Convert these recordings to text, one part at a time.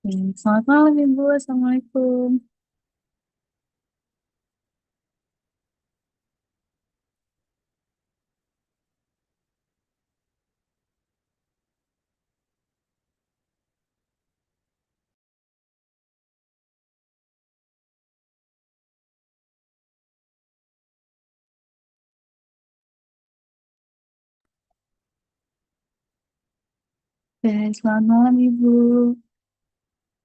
Selamat malam Ibu, Assalamualaikum. Selamat malam Ibu.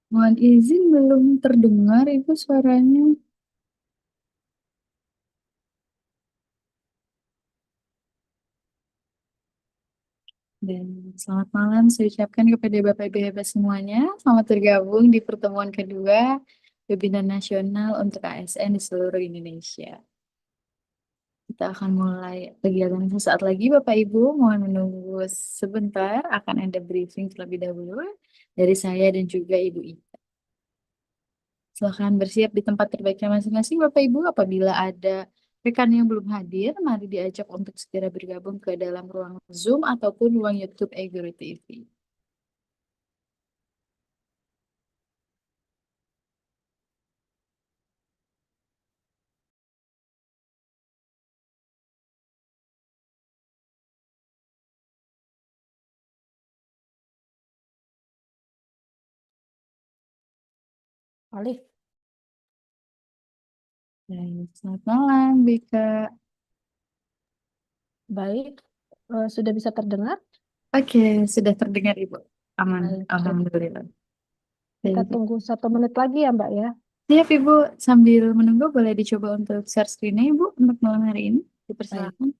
Mohon izin belum terdengar Ibu suaranya. Dan selamat malam saya ucapkan kepada Bapak Ibu hebat semuanya. Selamat bergabung di pertemuan kedua webinar nasional untuk ASN di seluruh Indonesia. Kita akan mulai kegiatan sesaat lagi Bapak Ibu. Mohon menunggu sebentar, akan ada briefing terlebih dahulu dari saya dan juga Ibu Ika. Silahkan bersiap di tempat terbaiknya masing-masing, Bapak Ibu. Apabila ada rekan yang belum hadir, mari diajak untuk segera bergabung ke dalam ruang Zoom ataupun ruang YouTube eGuru TV. Alif, Baik, selamat malam, Bika. baik. Sudah bisa terdengar? Oke, sudah terdengar, Ibu. Aman, Baik, Alhamdulillah. kita Baik. tunggu 1 menit lagi ya, Mbak ya. Siap, Ibu. Sambil menunggu, boleh dicoba untuk share screen-nya, Ibu, untuk malam hari ini. Baik. Dipersilakan.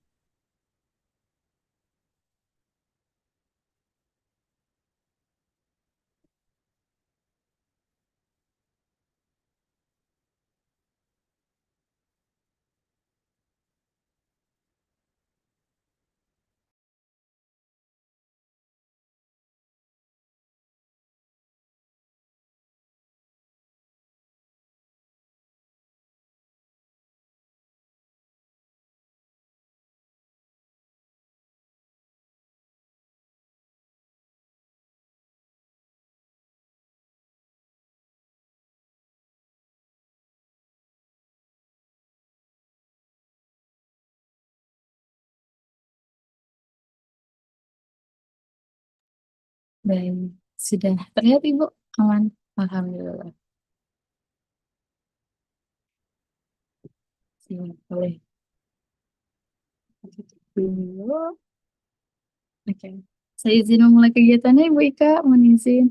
Baik, sudah terlihat, Ibu. Aman. Alhamdulillah. Siap, boleh. Dulu. Oke. Saya izin memulai kegiatannya, Ibu Ika. Mohon izin.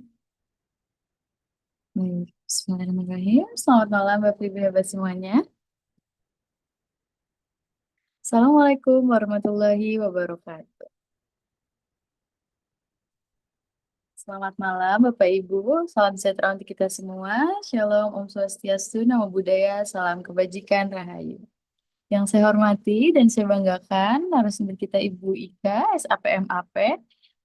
Baik. Bismillahirrahmanirrahim. Selamat malam, Bapak Ibu hebat semuanya. Assalamualaikum warahmatullahi wabarakatuh. Selamat malam, Bapak Ibu. Salam sejahtera untuk kita semua. Shalom, Om Swastiastu, Namo Buddhaya, Salam Kebajikan, Rahayu. Yang saya hormati dan saya banggakan narasumber kita Ibu Ika, SAPMAP,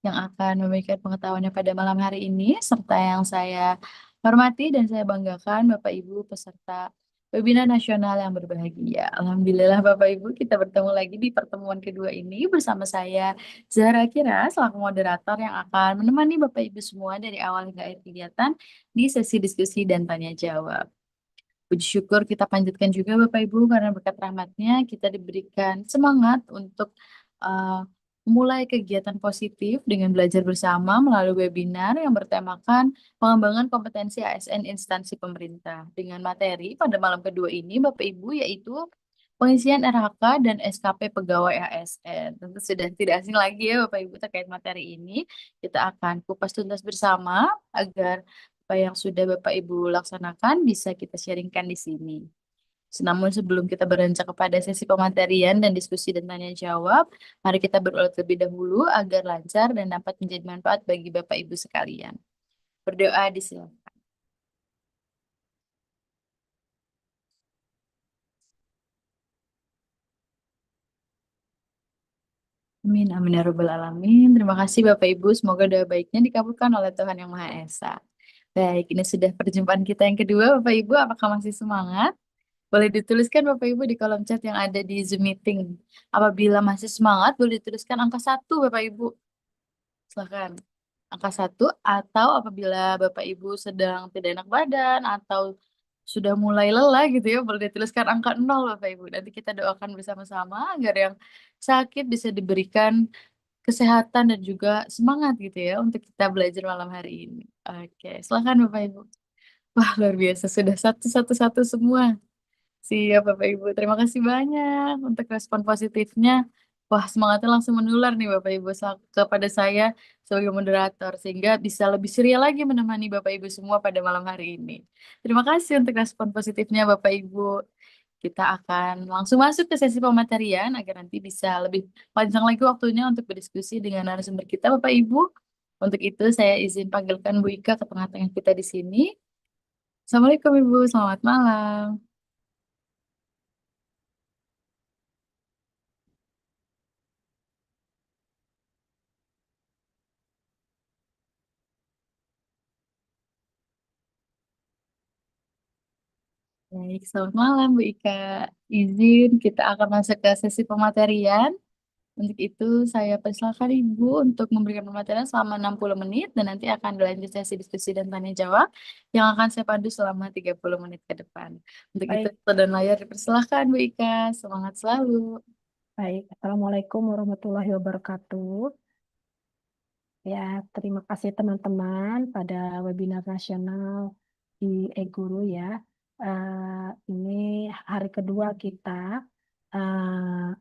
yang akan memberikan pengetahuannya pada malam hari ini, serta yang saya hormati dan saya banggakan Bapak Ibu peserta webinar nasional yang berbahagia. Alhamdulillah Bapak Ibu, kita bertemu lagi di pertemuan kedua ini bersama saya Zahra Kira, selaku moderator yang akan menemani Bapak Ibu semua dari awal hingga akhir kegiatan di sesi diskusi dan tanya jawab. Puji syukur kita panjatkan juga Bapak Ibu karena berkat rahmatnya kita diberikan semangat untuk memulai kegiatan positif dengan belajar bersama melalui webinar yang bertemakan pengembangan kompetensi ASN instansi pemerintah dengan materi pada malam kedua ini Bapak Ibu yaitu pengisian RHK dan SKP pegawai ASN. Tentu sudah tidak asing lagi ya Bapak Ibu terkait materi ini. Kita akan kupas tuntas bersama agar apa yang sudah Bapak Ibu laksanakan bisa kita sharingkan di sini. Namun sebelum kita beranjak kepada sesi pematerian dan diskusi dan tanya jawab, mari kita berulang terlebih dahulu agar lancar dan dapat menjadi manfaat bagi Bapak Ibu sekalian. Berdoa disilakan. Amin, amin ya rabbal alamin. Terima kasih Bapak Ibu, semoga doa baiknya dikabulkan oleh Tuhan Yang Maha Esa. Baik, ini sudah perjumpaan kita yang kedua, Bapak Ibu. Apakah masih semangat? Boleh dituliskan Bapak Ibu di kolom chat yang ada di Zoom meeting. Apabila masih semangat, boleh dituliskan angka 1 Bapak Ibu. Silakan. angka 1, atau apabila Bapak Ibu sedang tidak enak badan atau sudah mulai lelah gitu ya, boleh dituliskan angka 0 Bapak Ibu. Nanti kita doakan bersama-sama agar yang sakit bisa diberikan kesehatan dan juga semangat gitu ya untuk kita belajar malam hari ini. Oke, silakan Bapak Ibu. Wah, luar biasa. Sudah satu-satu-satu semua. Siap, Bapak Ibu. Terima kasih banyak untuk respon positifnya. Wah, semangatnya langsung menular nih Bapak Ibu kepada saya sebagai moderator. Sehingga bisa lebih ceria lagi menemani Bapak Ibu semua pada malam hari ini. Terima kasih untuk respon positifnya Bapak Ibu. Kita akan langsung masuk ke sesi pematerian agar nanti bisa lebih panjang lagi waktunya untuk berdiskusi dengan narasumber kita Bapak Ibu. Untuk itu saya izin panggilkan Bu Ika ke tengah-tengah kita di sini. Assalamualaikum Ibu, selamat malam. Baik, selamat malam Bu Ika. Izin kita akan masuk ke sesi pematerian. Untuk itu saya persilakan Ibu untuk memberikan pematerian selama 60 menit dan nanti akan dilanjut sesi diskusi dan tanya jawab yang akan saya pandu selama 30 menit ke depan. Untuk itu, Baik, waktu dan layar dipersilakan Bu Ika. Semangat selalu. baik. Assalamualaikum warahmatullahi wabarakatuh. Ya, terima kasih teman-teman pada webinar nasional di e-Guru ya. Ini hari kedua kita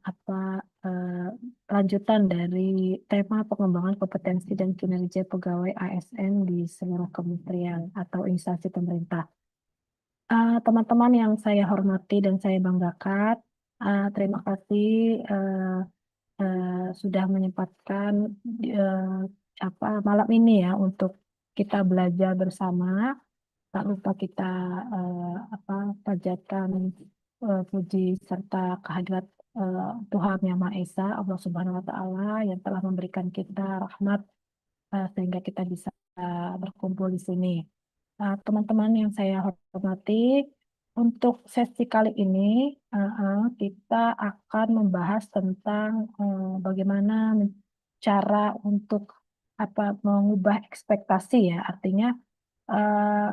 apa eh, lanjutan dari tema pengembangan kompetensi dan kinerja pegawai ASN di seluruh kementerian atau instansi pemerintah. Teman-teman yang saya hormati dan saya banggakan, terima kasih eh, eh, sudah menyempatkan eh, malam ini ya untuk kita belajar bersama. Tak lupa kita panjatkan puji serta kehadirat Tuhan Yang Maha Esa, Allah Subhanahu Wa Taala yang telah memberikan kita rahmat sehingga kita bisa berkumpul di sini. Teman-teman yang saya hormati, untuk sesi kali ini kita akan membahas tentang bagaimana cara untuk mengubah ekspektasi ya. Artinya eh,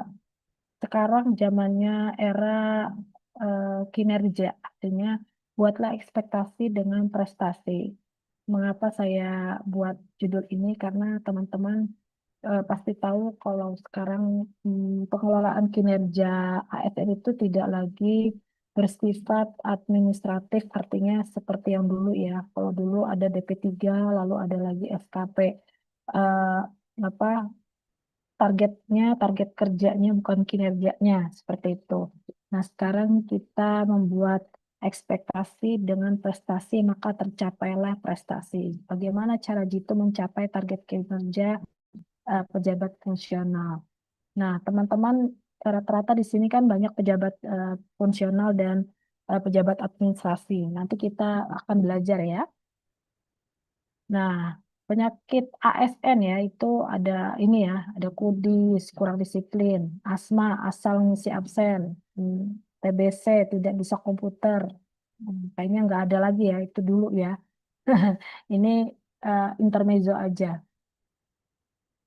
sekarang zamannya era kinerja, artinya buatlah ekspektasi dengan prestasi. Mengapa saya buat judul ini? Karena teman-teman pasti tahu kalau sekarang pengelolaan kinerja ASN itu tidak lagi bersifat administratif, artinya seperti yang dulu ya. Kalau dulu ada DP3, lalu ada lagi SKP. Eh, apa target kerjanya bukan kinerjanya seperti itu. Nah, sekarang kita membuat ekspektasi dengan prestasi, maka tercapailah prestasi. Bagaimana cara Jitu mencapai target kinerja pejabat fungsional? Nah, teman-teman rata-rata di sini kan banyak pejabat fungsional dan pejabat administrasi. Nanti kita akan belajar ya. Nah, penyakit ASN ya itu ada ini ya, ada kudis, kurang disiplin, asma, asal ngisi absen, hmm, TBC, tidak bisa komputer. Kayaknya nggak ada lagi ya, itu dulu ya. Ini intermezzo aja.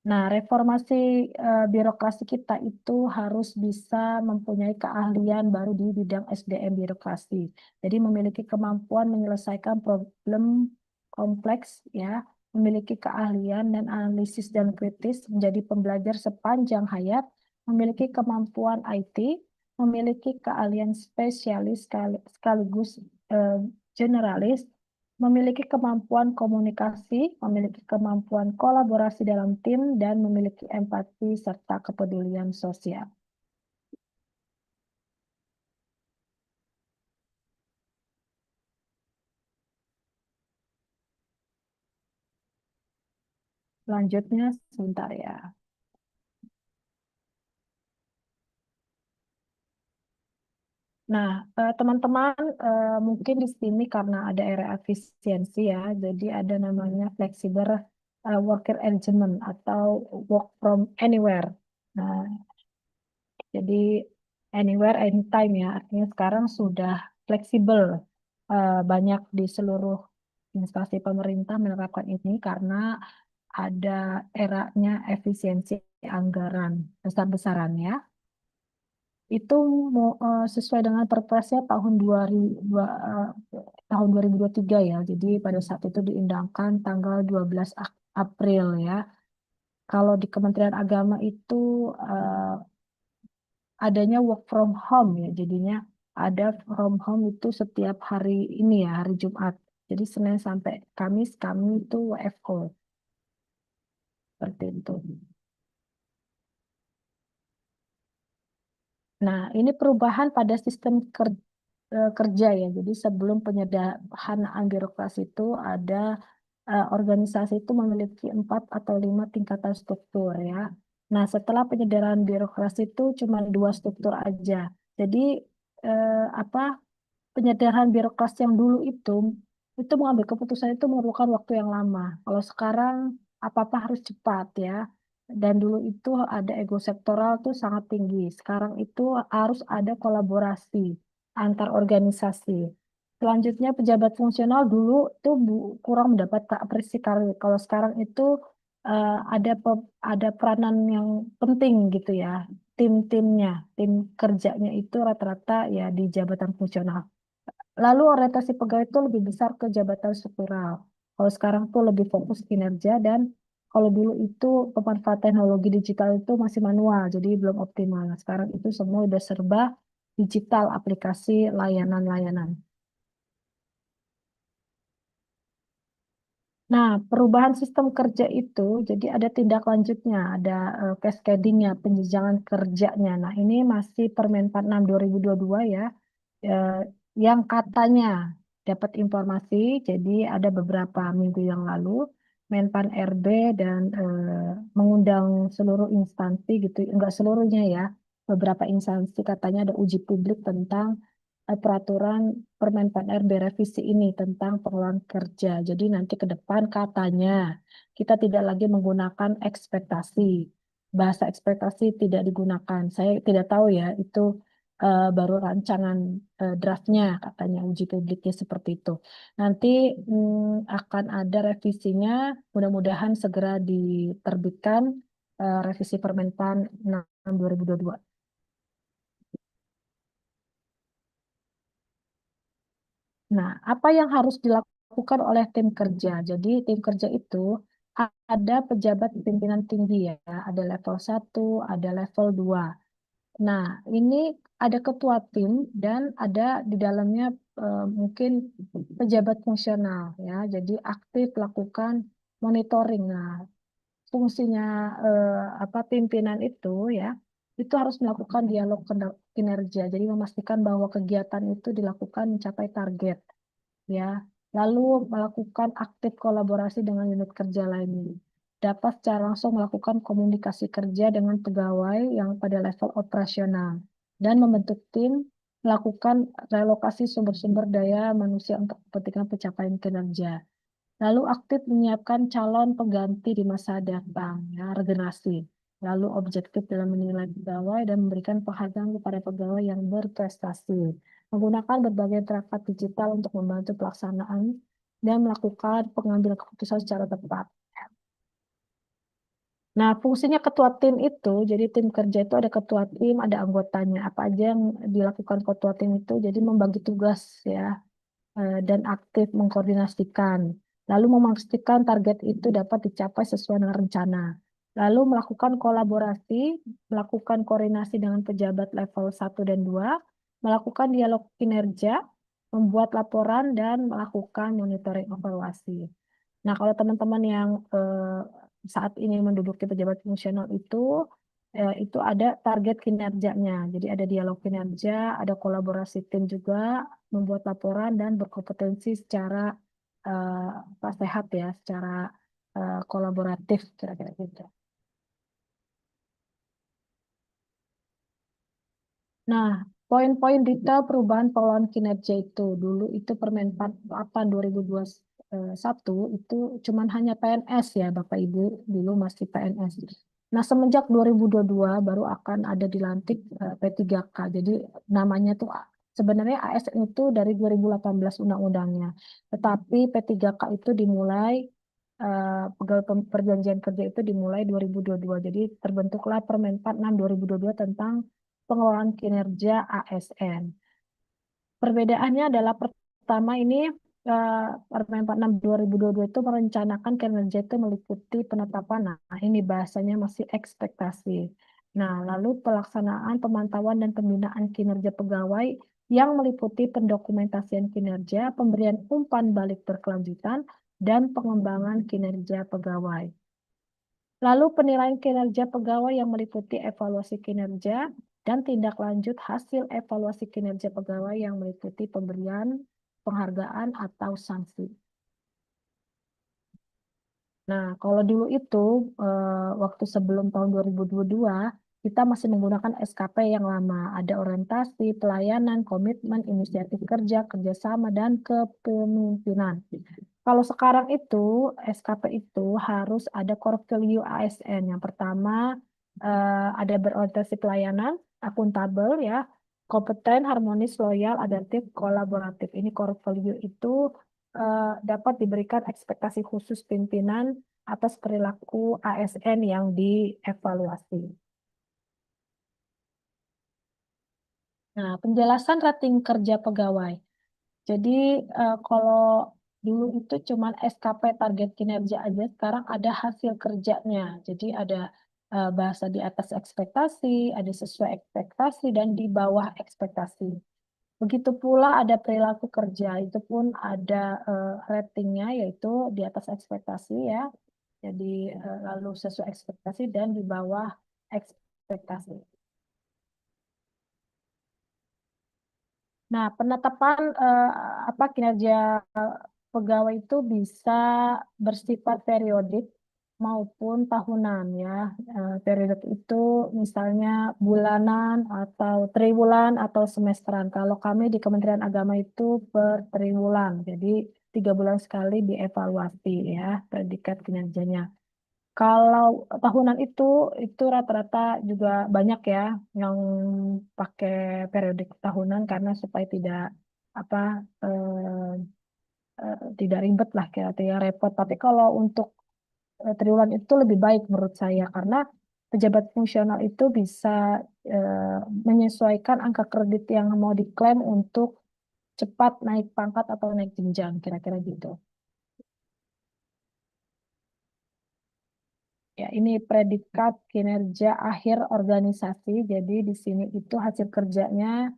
Nah, reformasi birokrasi kita itu harus bisa mempunyai keahlian baru di bidang SDM birokrasi. Jadi memiliki kemampuan menyelesaikan problem kompleks ya, memiliki keahlian dan analisis dan kritis, menjadi pembelajar sepanjang hayat, memiliki kemampuan IT, memiliki keahlian spesialis sekaligus eh, generalis, memiliki kemampuan komunikasi, memiliki kemampuan kolaborasi dalam tim, dan memiliki empati serta kepedulian sosial. Selanjutnya, sebentar ya. Nah, teman-teman, mungkin di sini karena ada era efisiensi ya, jadi ada namanya flexible worker arrangement atau work from anywhere. Nah, jadi anywhere, anytime ya, artinya sekarang sudah fleksibel. Banyak di seluruh instansi pemerintah menerapkan ini karena ada eranya efisiensi anggaran besar-besarannya. Itu sesuai dengan Perpresnya tahun 2023 ya. Jadi pada saat itu diundangkan tanggal 12 April ya. Kalau di Kementerian Agama itu adanya work from home ya. Jadinya ada from home itu setiap hari ini ya, hari Jumat. Jadi Senin sampai Kamis kami itu WFO seperti itu. Nah, ini perubahan pada sistem kerja ya. Jadi sebelum penyederhanaan birokrasi itu ada organisasi itu memiliki 4 atau 5 tingkatan struktur ya. Nah, setelah penyederhanaan birokrasi itu cuma 2 struktur aja. Jadi apa penyederhanaan birokrasi yang dulu itu mengambil keputusan itu memerlukan waktu yang lama. Kalau sekarang apa-apa harus cepat ya. Dan dulu itu ada ego sektoral tuh sangat tinggi. Sekarang itu harus ada kolaborasi antar organisasi. Selanjutnya pejabat fungsional dulu tuh kurang mendapat apresiasi karir. Kalau sekarang itu ada peranan yang penting gitu ya. Tim-timnya, tim kerjanya itu rata-rata ya di jabatan fungsional. Lalu orientasi pegawai itu lebih besar ke jabatan struktural. Kalau sekarang tuh lebih fokus kinerja dan kalau dulu itu pemanfaatan teknologi digital itu masih manual, jadi belum optimal. Nah, sekarang itu semua udah serba digital, aplikasi, layanan-layanan. Nah, perubahan sistem kerja itu jadi ada tindak lanjutnya, ada cascadingnya, penjenjangan kerjanya. Nah, ini masih Permen 46 2022 ya. eh, yang katanya dapat informasi, jadi ada beberapa minggu yang lalu Menpan RB dan mengundang seluruh instansi gitu, enggak seluruhnya ya, beberapa instansi katanya ada uji publik tentang peraturan Permenpan RB revisi ini tentang pengelolaan kerja. Jadi nanti ke depan katanya kita tidak lagi menggunakan ekspektasi. Bahasa ekspektasi tidak digunakan. Saya tidak tahu ya itu baru rancangan draftnya katanya uji publiknya seperti itu. Nanti akan ada revisinya, mudah-mudahan segera diterbitkan revisi Permenpan 6 2022. Nah, apa yang harus dilakukan oleh tim kerja? Jadi tim kerja itu ada pejabat pimpinan tinggi ya, ada level 1, ada level 2. Nah, ini ada ketua tim dan ada di dalamnya mungkin pejabat fungsional ya. Jadi aktif lakukan monitoring. Nah, fungsinya apa pimpinan ya, itu harus melakukan dialog kinerja. Jadi memastikan bahwa kegiatan itu dilakukan mencapai target ya. Lalu melakukan aktif kolaborasi dengan unit kerja lainnya. Dapat secara langsung melakukan komunikasi kerja dengan pegawai yang pada level operasional dan membentuk tim melakukan relokasi sumber-sumber daya manusia untuk kepentingan pencapaian kinerja. Lalu aktif menyiapkan calon pengganti di masa datang, ya, regenerasi. Lalu objektif dalam menilai pegawai dan memberikan penghargaan kepada pegawai yang berprestasi. Menggunakan berbagai perangkat digital untuk membantu pelaksanaan dan melakukan pengambilan keputusan secara tepat. Nah, fungsinya ketua tim itu, jadi tim kerja itu ada ketua tim, ada anggotanya. Apa aja yang dilakukan ketua tim itu, jadi membagi tugas ya, dan aktif mengkoordinasikan. Lalu memastikan target itu dapat dicapai sesuai dengan rencana. Lalu melakukan kolaborasi, melakukan koordinasi dengan pejabat level 1 dan 2, melakukan dialog kinerja, membuat laporan, dan melakukan monitoring evaluasi. Nah, kalau teman-teman yang saat ini menduduki pejabat fungsional itu ada target kinerjanya. Jadi ada dialog kinerja, ada kolaborasi tim juga, membuat laporan dan berkompetensi secara sehat ya, secara kolaboratif kira-kira gitu. Nah, poin-poin detail perubahan pengelolaan kinerja itu dulu itu Permen 48 2021 itu cuman hanya PNS ya Bapak Ibu, dulu masih PNS. Nah, semenjak 2022 baru akan ada dilantik P3K. Jadi namanya tuh sebenarnya ASN itu dari 2018 undang-undangnya. Tetapi P3K itu dimulai pegawai perjanjian kerja itu dimulai 2022. Jadi terbentuklah Permen 46 2022 tentang pengelolaan kinerja ASN. Perbedaannya adalah pertama ini Permen 46 2022 itu merencanakan kinerja itu meliputi penetapan. Nah, ini bahasanya masih ekspektasi. Nah, lalu pelaksanaan pemantauan dan pembinaan kinerja pegawai yang meliputi pendokumentasian kinerja, pemberian umpan balik berkelanjutan, dan pengembangan kinerja pegawai. Lalu penilaian kinerja pegawai yang meliputi evaluasi kinerja dan tindak lanjut hasil evaluasi kinerja pegawai yang meliputi pemberian penghargaan atau sanksi. Nah, kalau dulu itu waktu sebelum tahun 2022 kita masih menggunakan SKP yang lama. Ada orientasi, pelayanan, komitmen, inisiatif kerja, kerjasama, dan kepemimpinan. Kalau sekarang itu SKP itu harus ada core value ASN. Yang pertama ada berorientasi pelayanan, akuntabel ya, kompeten, harmonis, loyal, adaptif, kolaboratif. Ini core value itu dapat diberikan ekspektasi khusus pimpinan atas perilaku ASN yang dievaluasi. Nah, penjelasan rating kerja pegawai. Jadi kalau dulu itu cuma SKP target kinerja aja, sekarang ada hasil kerjanya. Jadi ada bahasa di atas ekspektasi, ada sesuai ekspektasi, dan di bawah ekspektasi. Begitu pula ada perilaku kerja, itu pun ada ratingnya, yaitu di atas ekspektasi ya. Jadi lalu sesuai ekspektasi dan di bawah ekspektasi. Nah, penetapan apa kinerja pegawai itu bisa bersifat periodik maupun tahunan ya. Periodik itu misalnya bulanan atau triwulan atau semesteran. Kalau kami di Kementerian Agama itu per triwulan, jadi 3 bulan sekali dievaluasi ya predikat kinerjanya. Kalau tahunan itu rata-rata juga banyak ya yang pakai periodik tahunan karena supaya tidak apa eh, tidak ribet lah kira tidak repot. Tapi kalau untuk triwulan itu lebih baik menurut saya karena pejabat fungsional itu bisa eh, menyesuaikan angka kredit yang mau diklaim untuk cepat naik pangkat atau naik jenjang kira-kira gitu. Ya, ini predikat kinerja akhir organisasi. Jadi di sini itu hasil kerjanya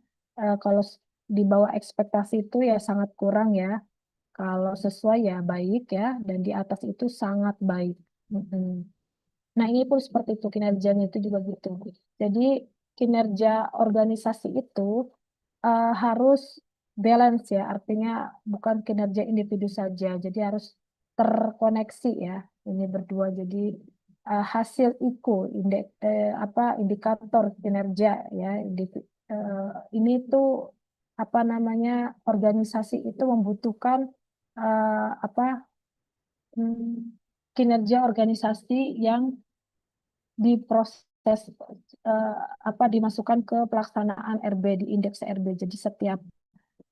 kalau di bawah ekspektasi itu ya sangat kurang ya. Kalau sesuai ya baik ya, dan di atas itu sangat baik. Mm-mm. Nah, ini pun seperti itu kinerjanya itu juga gitu. Jadi kinerja organisasi itu harus balance ya, artinya bukan kinerja individu saja. Jadi harus terkoneksi ya, ini berdua. Jadi hasil IKU, apa indikator kinerja ya, eh, ini tuh apa namanya organisasi itu membutuhkan apa kinerja organisasi yang diproses eh, apa dimasukkan ke pelaksanaan RB di indeks RB. Jadi setiap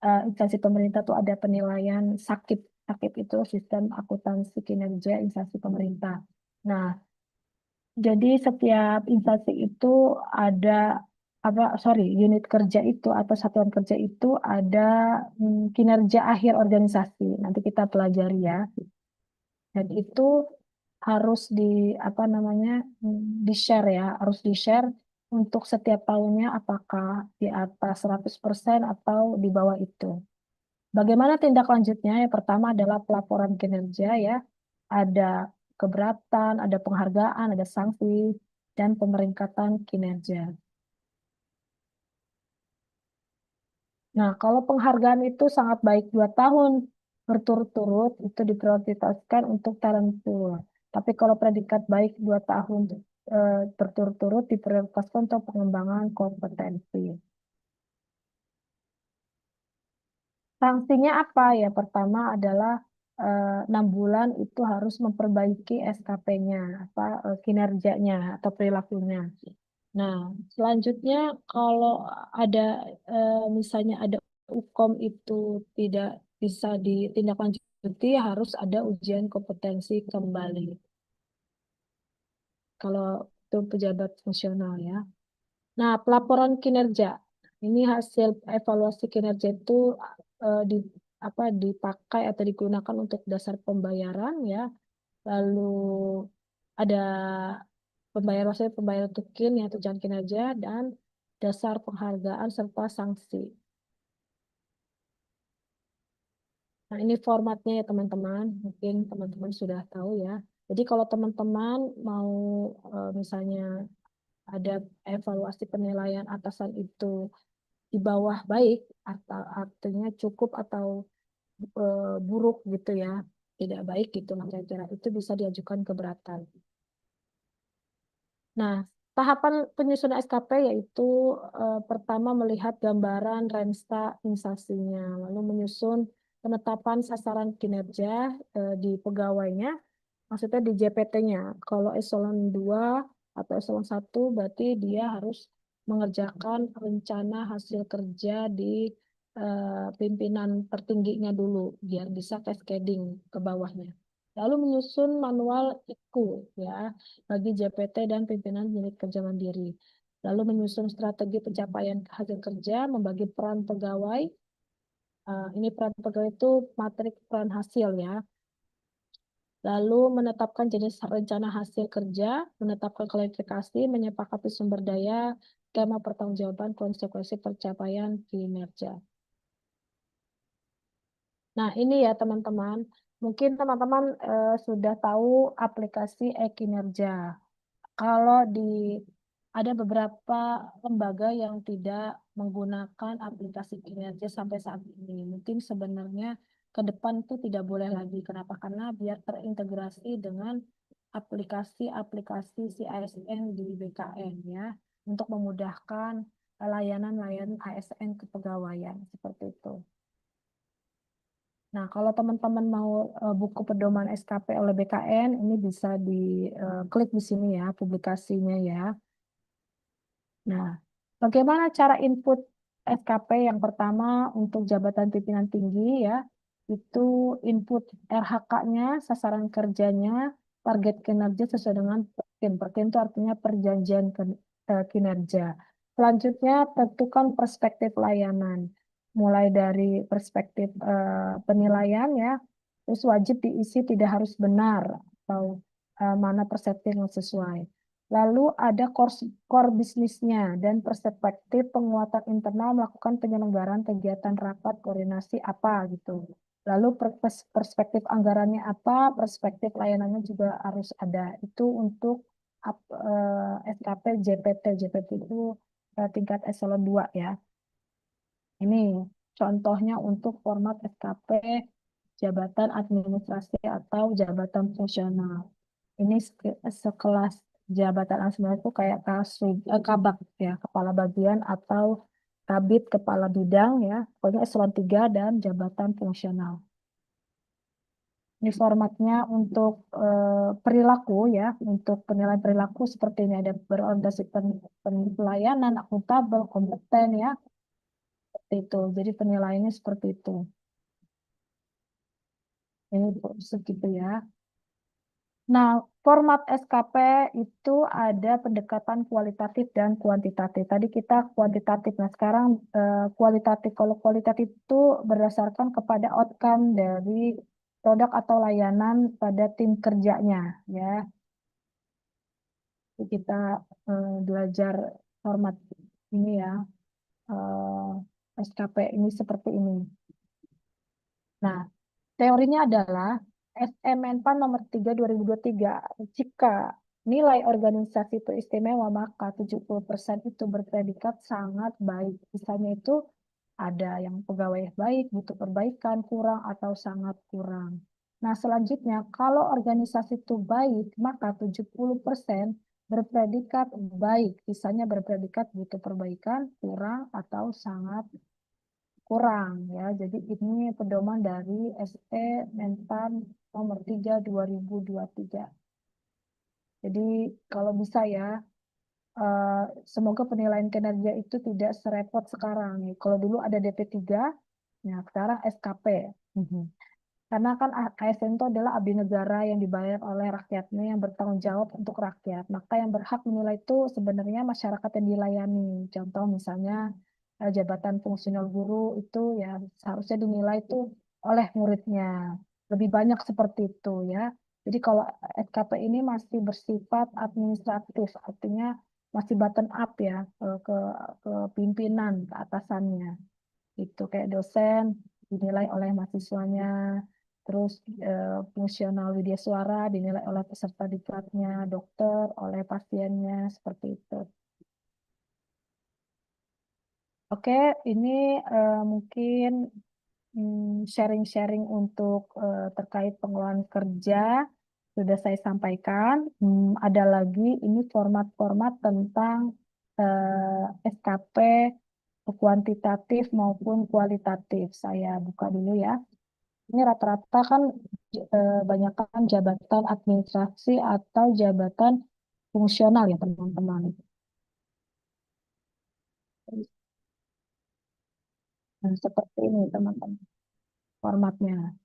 instansi pemerintah tuh ada penilaian SAKIP. SAKIP itu sistem akuntansi kinerja instansi pemerintah. Nah, jadi setiap instansi itu ada apa sorry unit kerja itu atau satuan kerja itu ada kinerja akhir organisasi. Nanti kita pelajari ya. Dan itu harus apa namanya di share ya, harus di share untuk setiap tahunnya apakah di atas 100% atau di bawah itu. Bagaimana tindak lanjutnya? Yang pertama adalah pelaporan kinerja ya. Ada keberatan, ada penghargaan, ada sanksi, dan pemeringkatan kinerja. Nah, kalau penghargaan itu sangat baik 2 tahun berturut-turut itu diprioritaskan untuk talentul. Tapi kalau predikat baik 2 tahun berturut-turut diprioritaskan untuk pengembangan kompetensi. Sanksinya apa ya? Pertama adalah 6 bulan itu harus memperbaiki SKP-nya, apa kinerjanya atau perilakunya. Nah, selanjutnya kalau ada misalnya ada UKOM itu tidak bisa ditindaklanjuti Berarti harus ada ujian kompetensi kembali. Kalau itu pejabat fungsional ya. Nah, pelaporan kinerja. Ini hasil evaluasi kinerja itu di dipakai atau digunakan untuk dasar pembayaran ya. Lalu ada maksudnya pembayaran tukin yang tunjangan kinerja dan dasar penghargaan serta sanksi. Nah, ini formatnya ya teman-teman. Mungkin teman-teman sudah tahu ya. Jadi kalau teman-teman mau misalnya ada evaluasi penilaian atasan itu di bawah baik atau artinya cukup atau buruk gitu ya, tidak baik gitu lah kira-kira, itu bisa diajukan keberatan. Nah, tahapan penyusunan SKP yaitu pertama melihat gambaran rensta instasinya, lalu menyusun penetapan sasaran kinerja di pegawainya, maksudnya di JPT-nya. Kalau eselon 2 atau eselon 1 berarti dia harus mengerjakan rencana hasil kerja di pimpinan tertingginya dulu biar bisa cascading ke bawahnya. Lalu menyusun manual IKU ya bagi JPT dan pimpinan unit kerja mandiri. Lalu menyusun strategi pencapaian hasil kerja, membagi peran pegawai. Ini peran pegawai itu matrik peran hasil ya. Lalu menetapkan jenis rencana hasil kerja, menetapkan klarifikasi, menyepakati sumber daya, skema pertanggungjawaban, konsekuensi pencapaian kinerja. Nah, ini ya teman-teman. Mungkin teman-teman sudah tahu aplikasi e-kinerja. Kalau di ada beberapa lembaga yang tidak menggunakan aplikasi kinerja sampai saat ini. Mungkin sebenarnya ke depan itu tidak boleh lagi. Kenapa? Karena biar terintegrasi dengan aplikasi-aplikasi CASN di BKN ya, untuk memudahkan layanan-layanan ASN kepegawaian seperti itu. Nah, kalau teman-teman mau buku pedoman SKP oleh BKN, ini bisa diklik di sini ya, publikasinya ya. Nah, bagaimana cara input SKP? Yang pertama untuk jabatan pimpinan tinggi ya, itu input RH-nya, sasaran kerjanya, target kinerja sesuai dengan Perkin. Perkin itu artinya perjanjian kinerja. Selanjutnya tentukan perspektif layanan, mulai dari perspektif penilaian ya, terus wajib diisi tidak harus benar atau mana persepsi yang sesuai. Lalu ada core bisnisnya dan perspektif penguatan internal melakukan penyelenggaraan kegiatan rapat koordinasi apa gitu. Lalu perspektif anggarannya apa, perspektif layanannya juga harus ada. Itu untuk SKP JPT. JPT itu tingkat eselon 2 ya. Ini contohnya untuk format SKP jabatan administrasi atau jabatan fungsional. Ini sekelas jabatan sebenarnya itu kayak kabak ya, kepala bagian atau kabid kepala bidang ya, pokoknya eselon 3 dan jabatan fungsional. Ini formatnya untuk perilaku ya, untuk penilaian perilaku seperti ini ada berorientasi pelayanan, akuntabel, kompeten ya, seperti itu. Jadi penilaiannya seperti itu. Ini segitu ya. Nah, format SKP itu ada pendekatan kualitatif dan kuantitatif. Tadi kita kuantitatif. Nah, sekarang kualitatif. Kalau kualitatif itu berdasarkan kepada outcome dari produk atau layanan pada tim kerjanya, ya. Jadi kita belajar format ini ya, SKP ini seperti ini. Nah, teorinya adalah SM Menpan nomor 3 2023. Jika nilai organisasi itu istimewa, maka 70% itu berpredikat sangat baik. Misalnya itu ada yang pegawai baik, butuh perbaikan, kurang, atau sangat kurang. Nah, selanjutnya, kalau organisasi itu baik, maka 70% berpredikat baik. Sisanya berpredikat butuh perbaikan, kurang, atau sangat kurang ya. Jadi ini pedoman dari SE Menpan nomor 3 2023. Jadi kalau bisa ya semoga penilaian kinerja itu tidak serepot sekarang. Kalau dulu ada DP3, nah sekarang SKP. Mhm. Karena kan ASN itu adalah abdi negara yang dibayar oleh rakyatnya yang bertanggung jawab untuk rakyat. Maka yang berhak menilai itu sebenarnya masyarakat yang dilayani. Contoh misalnya jabatan fungsional guru itu ya seharusnya dinilai itu oleh muridnya. Lebih banyak seperti itu ya. Jadi kalau SKP ini masih bersifat administratif, artinya masih button up ya ke pimpinan, ke atasannya. Itu kayak dosen dinilai oleh mahasiswanya, terus fungsional widya suara dinilai oleh peserta diklatnya, dokter oleh pasiennya, seperti itu. Oke, ini mungkin sharing-sharing untuk terkait pengelolaan kerja sudah saya sampaikan. Ada lagi ini format-format tentang SKP kuantitatif maupun kualitatif. Saya buka dulu ya. Ini rata-rata kan banyakkan jabatan administrasi atau jabatan fungsional ya teman-teman. Nah, seperti ini teman-teman formatnya.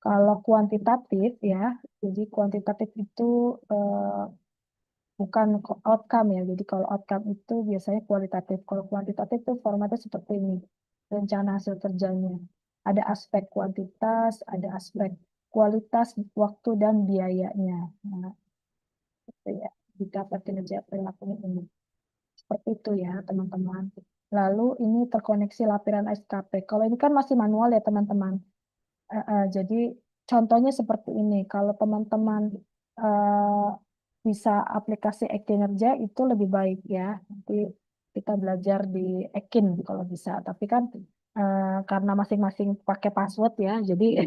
Kalau kuantitatif ya, jadi kuantitatif itu bukan outcome ya. Jadi kalau outcome itu biasanya kualitatif. Kalau kuantitatif itu formatnya seperti ini. Rencana hasil kerjanya. Ada aspek kuantitas, ada aspek kualitas, waktu, dan biayanya. Nah, itu ya. Jika kinerja perilakunya ini. Seperti itu ya, teman-teman. Lalu ini terkoneksi laporan SKP. Kalau ini kan masih manual ya, teman-teman. Jadi contohnya seperti ini. Kalau teman-teman eh, bisa aplikasi e-kinerja itu lebih baik ya. Nanti kita belajar di Ekin kalau bisa. Tapi kan karena masing-masing pakai password ya, jadi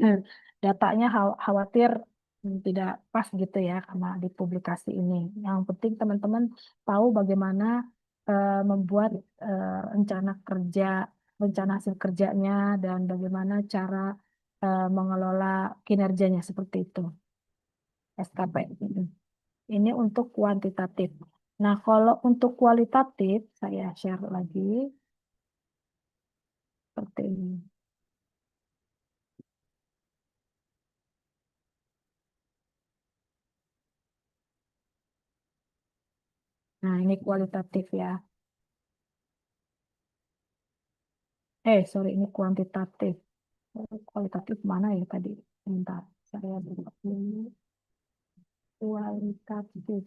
datanya khawatir tidak pas gitu ya karena di publikasi ini. Yang penting teman-teman tahu bagaimana membuat rencana kerja, rencana hasil kerjanya, dan bagaimana cara mengelola kinerjanya seperti itu, SKP. Ini untuk kuantitatif. Nah, kalau untuk kualitatif, saya share lagi seperti ini. Nah, ini kualitatif ya. Sorry, ini kuantitatif. Kualitatif mana ya tadi? Bentar, saya buka dulu. Kualitatif.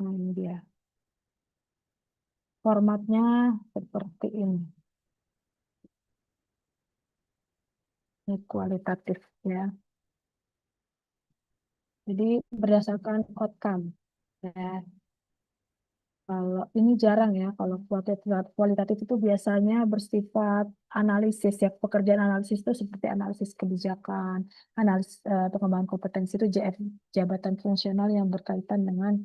Nah, ini dia. Formatnya seperti ini. Ini kualitatif ya. Jadi berdasarkan outcome. Ya. Kalau ini jarang ya, kalau kualitatif itu biasanya bersifat analisis ya, pekerjaan analisis itu seperti analisis kebijakan, analisis pengembangan kompetensi itu jabatan fungsional yang berkaitan dengan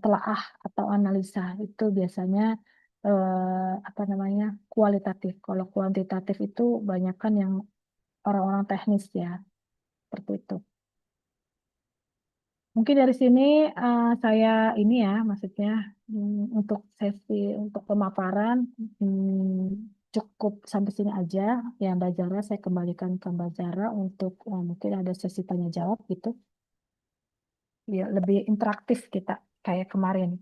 telaah atau analisa itu biasanya apa namanya kualitatif. Kalau kuantitatif itu banyakkan yang orang-orang teknis ya, seperti itu. Mungkin dari sini saya ini ya, maksudnya untuk sesi untuk pemaparan cukup sampai sini aja. Ya Mbak Zara, saya kembalikan ke Mbak Zara untuk mungkin ada sesi tanya jawab gitu. Ya lebih interaktif kita kayak kemarin.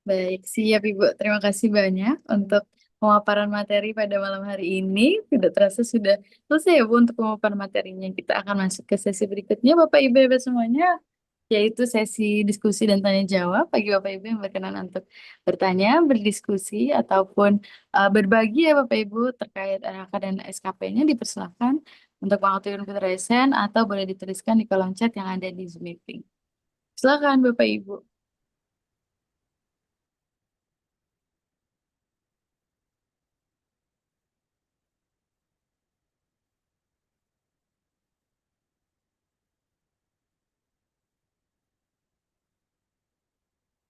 Baik, siap Ibu. Terima kasih banyak untuk pemaparan materi pada malam hari ini. Tidak terasa sudah selesai ya Bu untuk pemaparan materinya. Kita akan masuk ke sesi berikutnya Bapak Ibu Hebat semuanya, yaitu sesi diskusi dan tanya jawab bagi Bapak Ibu yang berkenan untuk bertanya, berdiskusi, ataupun berbagi ya Bapak Ibu terkait RHK dan SKP-nya dipersilakan untuk mengaktifkan fitur raise hand atau boleh dituliskan di kolom chat yang ada di Zoom meeting. Silakan Bapak Ibu.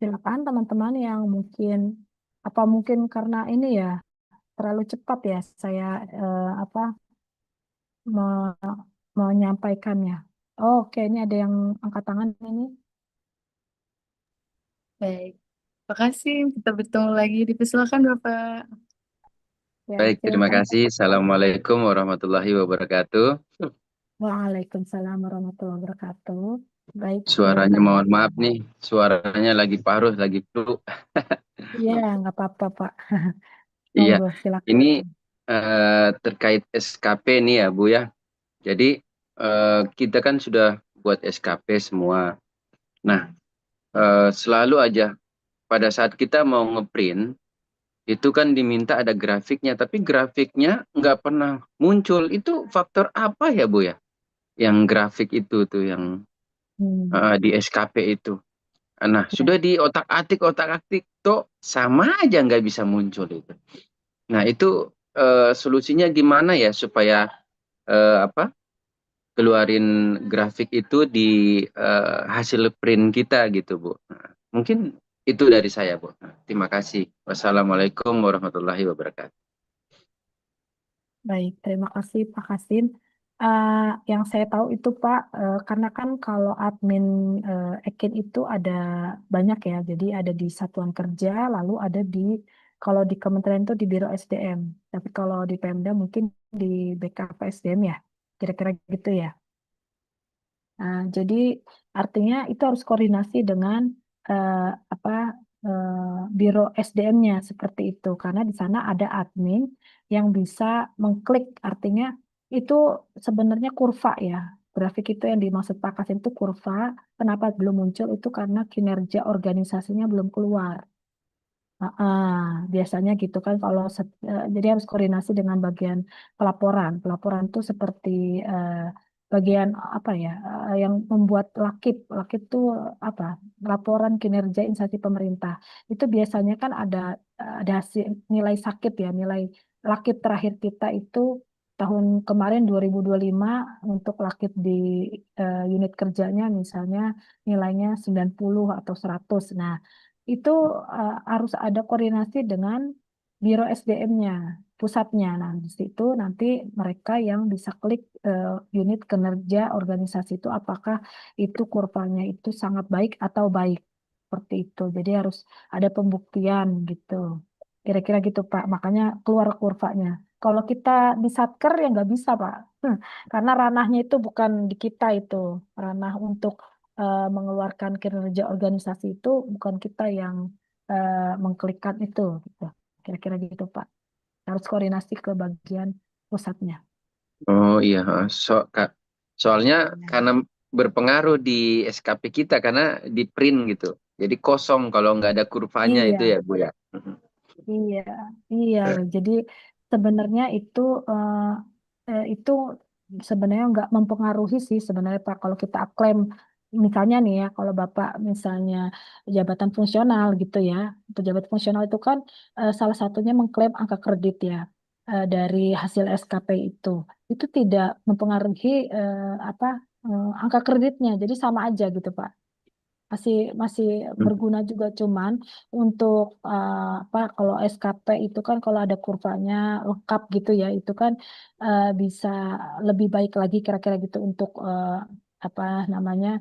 Silakan teman-teman yang mungkin apa mungkin karena ini ya terlalu cepat ya saya apa me- menyampaikannya. Oke, ini ada yang angkat tangan ini. Baik. Terima kasih. Kita bertemu lagi. Dipersilakan Bapak. Ya, Baik, terima silakan Pak. kasih. Assalamualaikum warahmatullahi wabarakatuh. Waalaikumsalam warahmatullahi wabarakatuh. Baik, Suaranya silakan. mohon maaf nih, suaranya lagi paruh, lagi flu. Iya, nggak apa-apa Pak. Iya, Monggo, silakan. ini terkait SKP nih ya Bu ya. Jadi kita kan sudah buat SKP semua. Nah, selalu aja pada saat kita mau ngeprint, itu kan diminta ada grafiknya, tapi grafiknya nggak pernah muncul. Itu faktor apa ya Bu ya? Yang grafik itu tuh yang Hmm, di SKP itu. Nah, ya. sudah di otak-atik tuh sama aja nggak bisa muncul itu. Nah, itu solusinya gimana ya supaya apa keluarin grafik itu di hasil print kita gitu, Bu. Nah, mungkin itu dari saya, Bu. Nah, terima kasih. Wassalamualaikum warahmatullahi wabarakatuh. Baik, terima kasih Pak Kasim. Eh, yang saya tahu itu Pak, karena kan kalau admin Ekin itu ada banyak ya, jadi ada di satuan kerja, lalu ada di kalau di kementerian itu di Biro SDM, tapi kalau di Pemda mungkin di BKP SDM ya, kira-kira gitu ya. Nah, jadi artinya itu harus koordinasi dengan eh, apa eh, biro SDM-nya seperti itu karena di sana ada admin yang bisa mengklik artinya itu sebenarnya kurva ya. Grafik itu yang dimaksud Pak Kasim itu kurva. Kenapa belum muncul itu karena kinerja organisasinya belum keluar. Biasanya gitu kan kalau jadi harus koordinasi dengan bagian pelaporan. Pelaporan itu seperti eh, bagian apa ya yang membuat lakip. Lakip itu apa? Laporan kinerja instansi pemerintah. Itu biasanya kan ada hasil nilai sakit ya, nilai lakip terakhir kita itu tahun kemarin 2025 untuk lakip di unit kerjanya misalnya nilainya 90 atau 100. Nah, itu harus ada koordinasi dengan Biro SDM-nya, pusatnya. Nah, di situ nanti mereka yang bisa klik unit kinerja organisasi itu apakah itu kurvanya itu sangat baik atau baik. Seperti itu. Jadi harus ada pembuktian gitu. Kira-kira gitu, Pak. Makanya keluar kurvanya. Kalau kita di Satker ya nggak bisa, Pak. Karena ranahnya itu bukan di kita itu. Ranah untuk mengeluarkan kinerja organisasi itu bukan kita yang mengklikkan itu gitu. Kira-kira gitu Pak. Harus koordinasi ke bagian pusatnya. Oh iya, soalnya Ya. karena berpengaruh di SKP kita karena di print gitu. Jadi kosong kalau nggak ada kurvanya itu Iya, ya, Bu ya. Mhm. iya, iya. Jadi sebenarnya eh, itu sebenarnya nggak mempengaruhi sih sebenarnya Pak. Kalau kita klaim misalnya nih ya, kalau Bapak misalnya jabatan fungsional gitu ya, pejabat fungsional itu kan salah satunya mengklaim angka kredit ya dari hasil SKP itu. Itu tidak mempengaruhi apa angka kreditnya. Jadi sama aja gitu Pak. Masih masih berguna juga cuman untuk apa kalau SKP itu kan kalau ada kurvanya lengkap gitu ya itu kan bisa lebih baik lagi kira-kira gitu untuk apa namanya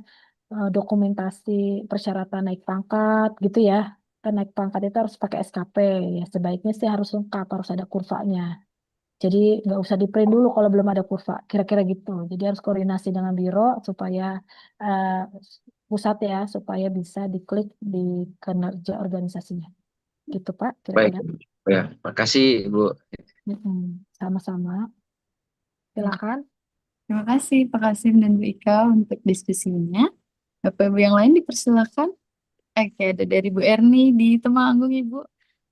dokumentasi persyaratan naik pangkat gitu ya kan naik pangkat itu harus pakai SKP ya sebaiknya sih harus lengkap harus ada kurvanya jadi nggak usah di print dulu kalau belum ada kurva, kira-kira gitu. Jadi harus koordinasi dengan biro supaya eh, pusat ya, supaya bisa diklik di kinerja organisasinya. Gitu Pak, Baik, kira-kira. ya, makasih Bu. Sama-sama. Silakan. Terima kasih Pak Kasim dan Bu Ika untuk diskusinya. Bapak Ibu yang lain dipersilakan. Oke, ada dari Bu Erni di Temanggung, Ibu.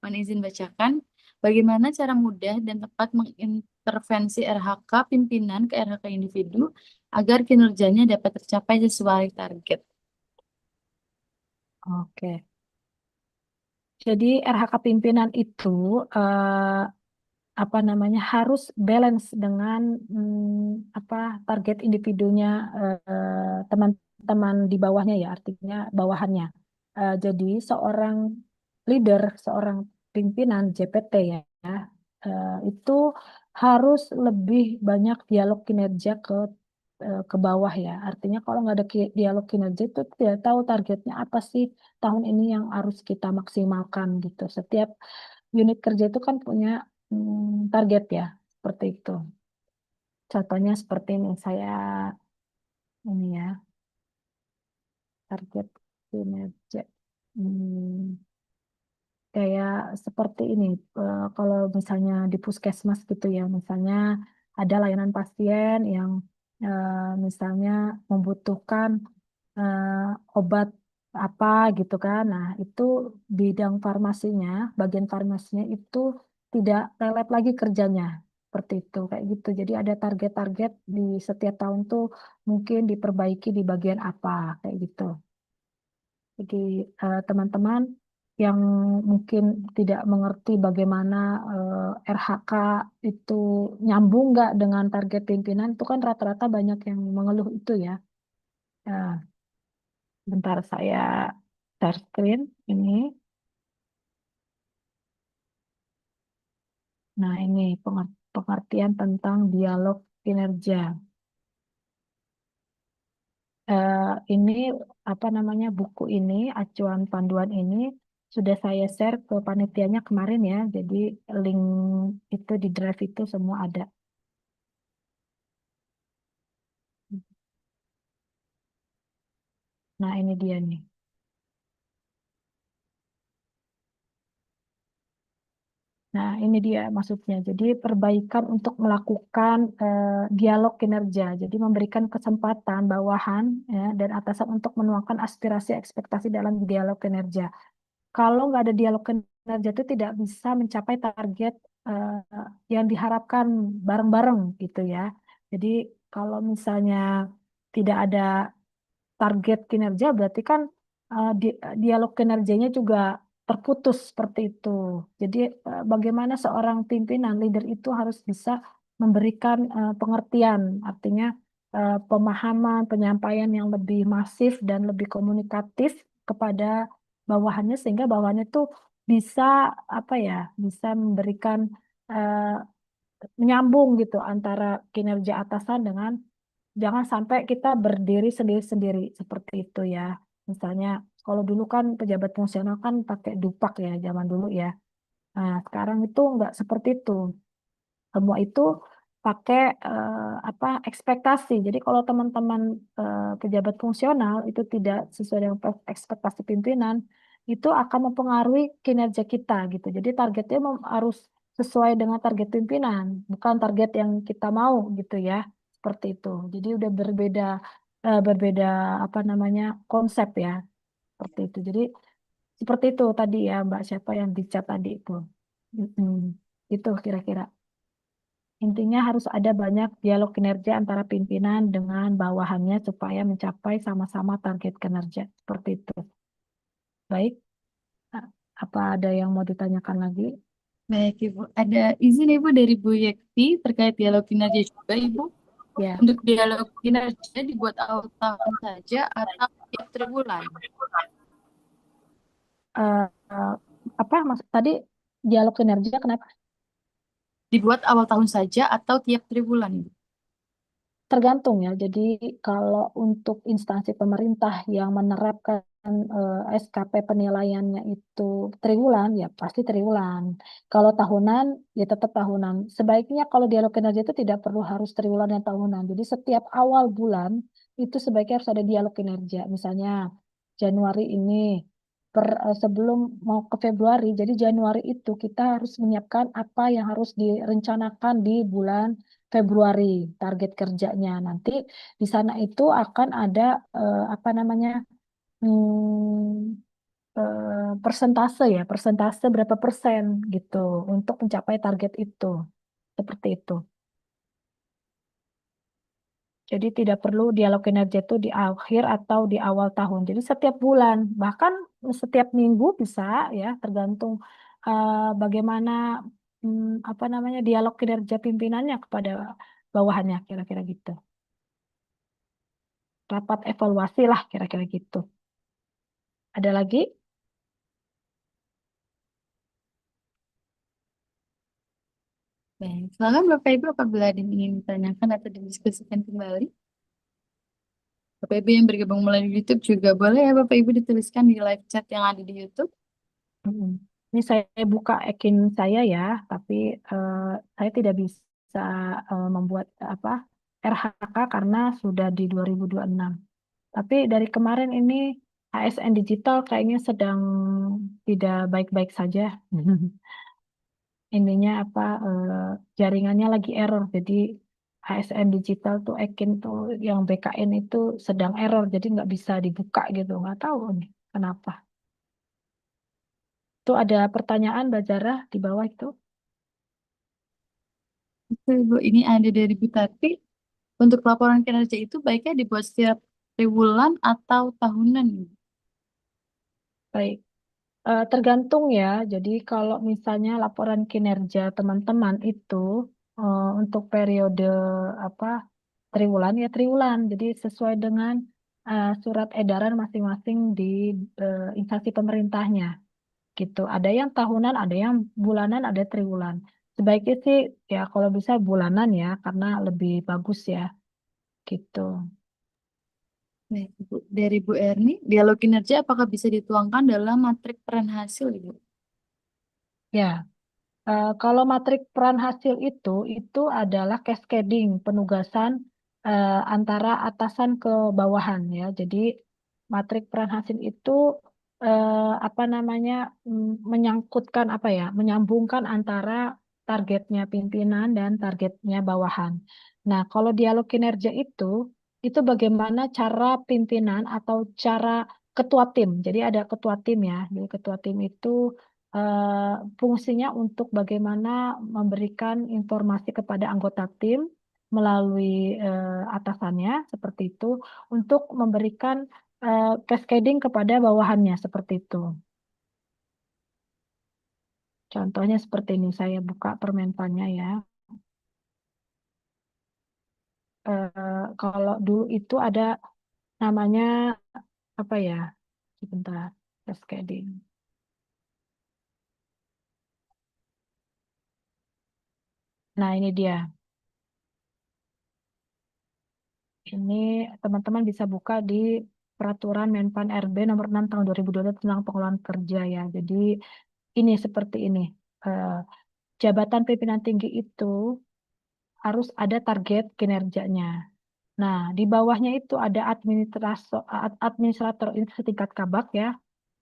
Mohon izin bacakan. Bagaimana cara mudah dan tepat mengintervensi RHK pimpinan ke RHK individu agar kinerjanya dapat tercapai sesuai target? Oke. Jadi RHK pimpinan itu eh, apa namanya harus balance dengan apa target individunya teman-teman di bawahnya ya artinya bawahannya. Jadi seorang leader, seorang pimpinan JPT ya itu harus lebih banyak dialog kinerja ke bawah ya. Artinya kalau nggak ada dialog kinerja itu tidak tahu targetnya apa sih tahun ini yang harus kita maksimalkan gitu. Setiap unit kerja itu kan punya target ya, seperti itu. Contohnya seperti ini saya ini ya, target kinerja. Hmm, kayak seperti ini, kalau misalnya di puskesmas gitu ya, misalnya ada layanan pasien yang misalnya membutuhkan obat apa gitu kan. Nah, itu bidang farmasinya, bagian farmasinya itu tidak lelet lagi kerjanya. Seperti itu, kayak gitu. Jadi ada target-target di setiap tahun tuh mungkin diperbaiki di bagian apa, kayak gitu. Jadi teman-teman yang mungkin tidak mengerti bagaimana RHK itu nyambung nggak dengan target pimpinan, itu kan rata-rata banyak yang mengeluh itu ya. Nah, bentar saya share screen ini. Nah, ini pengertian tentang dialog kinerja. Eh, ini apa namanya buku ini, acuan panduan ini sudah saya share ke panitianya kemarin ya. Jadi link itu di drive itu semua ada. Nah, ini dia nih. Nah, ini dia maksudnya. Jadi perbaikan untuk melakukan dialog kinerja. Jadi memberikan kesempatan bawahan ya, dan atasan untuk menuangkan aspirasi ekspektasi dalam dialog kinerja. Kalau nggak ada dialog kinerja itu tidak bisa mencapai target yang diharapkan bareng-bareng gitu ya. Jadi kalau misalnya tidak ada target kinerja berarti kan dialog kinerjanya juga terputus seperti itu. Jadi bagaimana seorang pimpinan leader itu harus bisa memberikan pengertian, artinya pemahaman, penyampaian yang lebih masif dan lebih komunikatif kepada bawahannya sehingga bawahannya itu bisa apa ya, bisa memberikan eh, menyambung gitu antara kinerja atasan dengan jangan sampai kita berdiri sendiri-sendiri seperti itu ya. Misalnya kalau dulu kan pejabat fungsional kan pakai dupak ya zaman dulu ya. Nah, sekarang itu nggak seperti itu. Semua itu pakai apa ekspektasi. Jadi kalau teman-teman pejabat fungsional itu tidak sesuai dengan ekspektasi pimpinan, itu akan mempengaruhi kinerja kita gitu. Jadi targetnya harus sesuai dengan target pimpinan, bukan target yang kita mau gitu ya. Seperti itu. Jadi udah berbeda apa namanya konsep ya. Seperti itu. Jadi seperti itu tadi ya Mbak siapa yang di chat tadi itu. Mm-mm. Itu kira-kira. Intinya harus ada banyak dialog kinerja antara pimpinan dengan bawahannya supaya mencapai sama-sama target kinerja. Seperti itu. Baik, nah, apa ada yang mau ditanyakan lagi? Baik, Ibu. Ada izin Ibu dari Bu Yekti terkait dialog kinerja juga, Ibu. Ya, Untuk dialog kinerja dibuat awal tahun saja atau tiap triwulan? eh, eh, apa maksud tadi dialog kinerja kenapa? Dibuat awal tahun saja atau tiap triwulan, Ibu? Tergantung ya. Jadi kalau untuk instansi pemerintah yang menerapkan SKP penilaiannya itu triwulan, ya pasti triwulan. Kalau tahunan, ya tetap tahunan. Sebaiknya kalau dialog kinerja itu tidak perlu harus triwulan dan tahunan. Jadi setiap awal bulan itu sebaiknya harus ada dialog kinerja. Misalnya Januari ini sebelum mau ke Februari, jadi Januari itu kita harus menyiapkan apa yang harus direncanakan di bulan Februari target kerjanya. Nanti di sana itu akan ada apa namanya persentase ya, persentase berapa persen gitu untuk mencapai target itu. Seperti itu. Jadi tidak perlu dialog kinerja itu di akhir atau di awal tahun. Jadi setiap bulan, bahkan setiap minggu bisa ya, tergantung bagaimana apa namanya dialog kinerja pimpinannya kepada bawahannya kira-kira gitu. Rapat evaluasi lah kira-kira gitu. Ada lagi? Baik, silakan Bapak Ibu apabila ada yang ingin ditanyakan atau didiskusikan kembali. Bapak Ibu yang bergabung melalui YouTube juga boleh ya Bapak Ibu dituliskan di live chat yang ada di YouTube. Mm-mm. Ini saya buka akin saya ya, tapi saya tidak bisa membuat apa RHK karena sudah di 2026. Tapi dari kemarin ini ASN Digital kayaknya sedang tidak baik-baik saja. Ininya apa jaringannya lagi error. Jadi ASN Digital tuh akin tuh yang BKN itu sedang error, jadi nggak bisa dibuka gitu. Nggak tahu nih kenapa. Itu ada pertanyaan Mbak Zara di bawah itu. Oke, Bu, ini ada dari Bu Tati. Untuk laporan kinerja itu baiknya dibuat setiap triwulan atau tahunan, Ibu? Baik. Tergantung ya. Jadi kalau misalnya laporan kinerja teman-teman itu untuk periode apa triwulan ya triwulan. Jadi sesuai dengan surat edaran masing-masing di instansi pemerintahnya gitu. Ada yang tahunan, ada yang bulanan, ada triwulan. Sebaiknya sih ya kalau bisa bulanan ya karena lebih bagus ya gitu. Baik, Bu. Dari Bu Erni, dialog kinerja apakah bisa dituangkan dalam matrik peran hasil, Ibu? Ya. Kalau matrik peran hasil itu adalah cascading, penugasan antara atasan ke bawahan ya. Jadi matrik peran hasil itu apa namanya menyangkutkan apa ya, menyambungkan antara targetnya pimpinan dan targetnya bawahan. Nah, kalau dialog kinerja itu bagaimana cara pimpinan atau cara ketua tim. Jadi ada ketua tim ya. Jadi ketua tim itu fungsinya untuk bagaimana memberikan informasi kepada anggota tim melalui atasannya seperti itu untuk memberikan cascading kepada bawahannya seperti itu. Contohnya seperti ini, saya buka permentannya ya. Kalau dulu itu ada namanya apa ya? Sebentar, cascading. Nah, ini dia. Ini teman-teman bisa buka di Peraturan Menpan RB nomor 6 tahun 2022 tentang pengelolaan kerja ya. Jadi ini seperti ini. Eh, Jabatan pimpinan tinggi itu harus ada target kinerjanya. Nah, di bawahnya itu ada administrator itu setingkat kabak ya.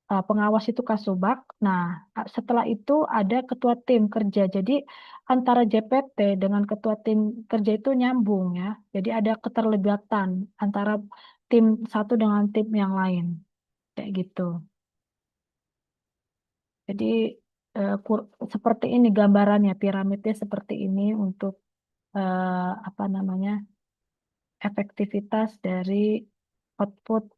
Pengawas itu kasubag. Nah, setelah itu ada ketua tim kerja. Jadi antara JPT dengan ketua tim kerja itu nyambung ya. Jadi ada keterlibatan antara tim satu dengan tim yang lain. Kayak gitu. Jadi seperti ini gambarannya, piramidnya seperti ini untuk apa namanya efektivitas dari output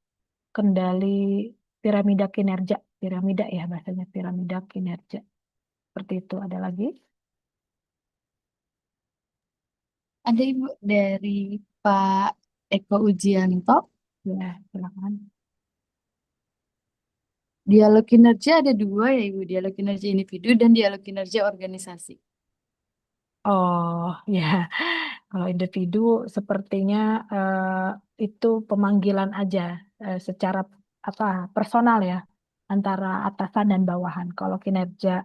kendali piramida kinerja. Piramida ya bahasanya piramida kinerja. Seperti itu. Ada lagi? Ada, Ibu, dari Pak Eko Ujianto. Ya, silakan. Dialog kinerja ada dua ya, Ibu. Dialog kinerja individu dan dialog kinerja organisasi. Oh, ya. Kalau individu sepertinya itu pemanggilan aja secara apa personal ya antara atasan dan bawahan. Kalau kinerja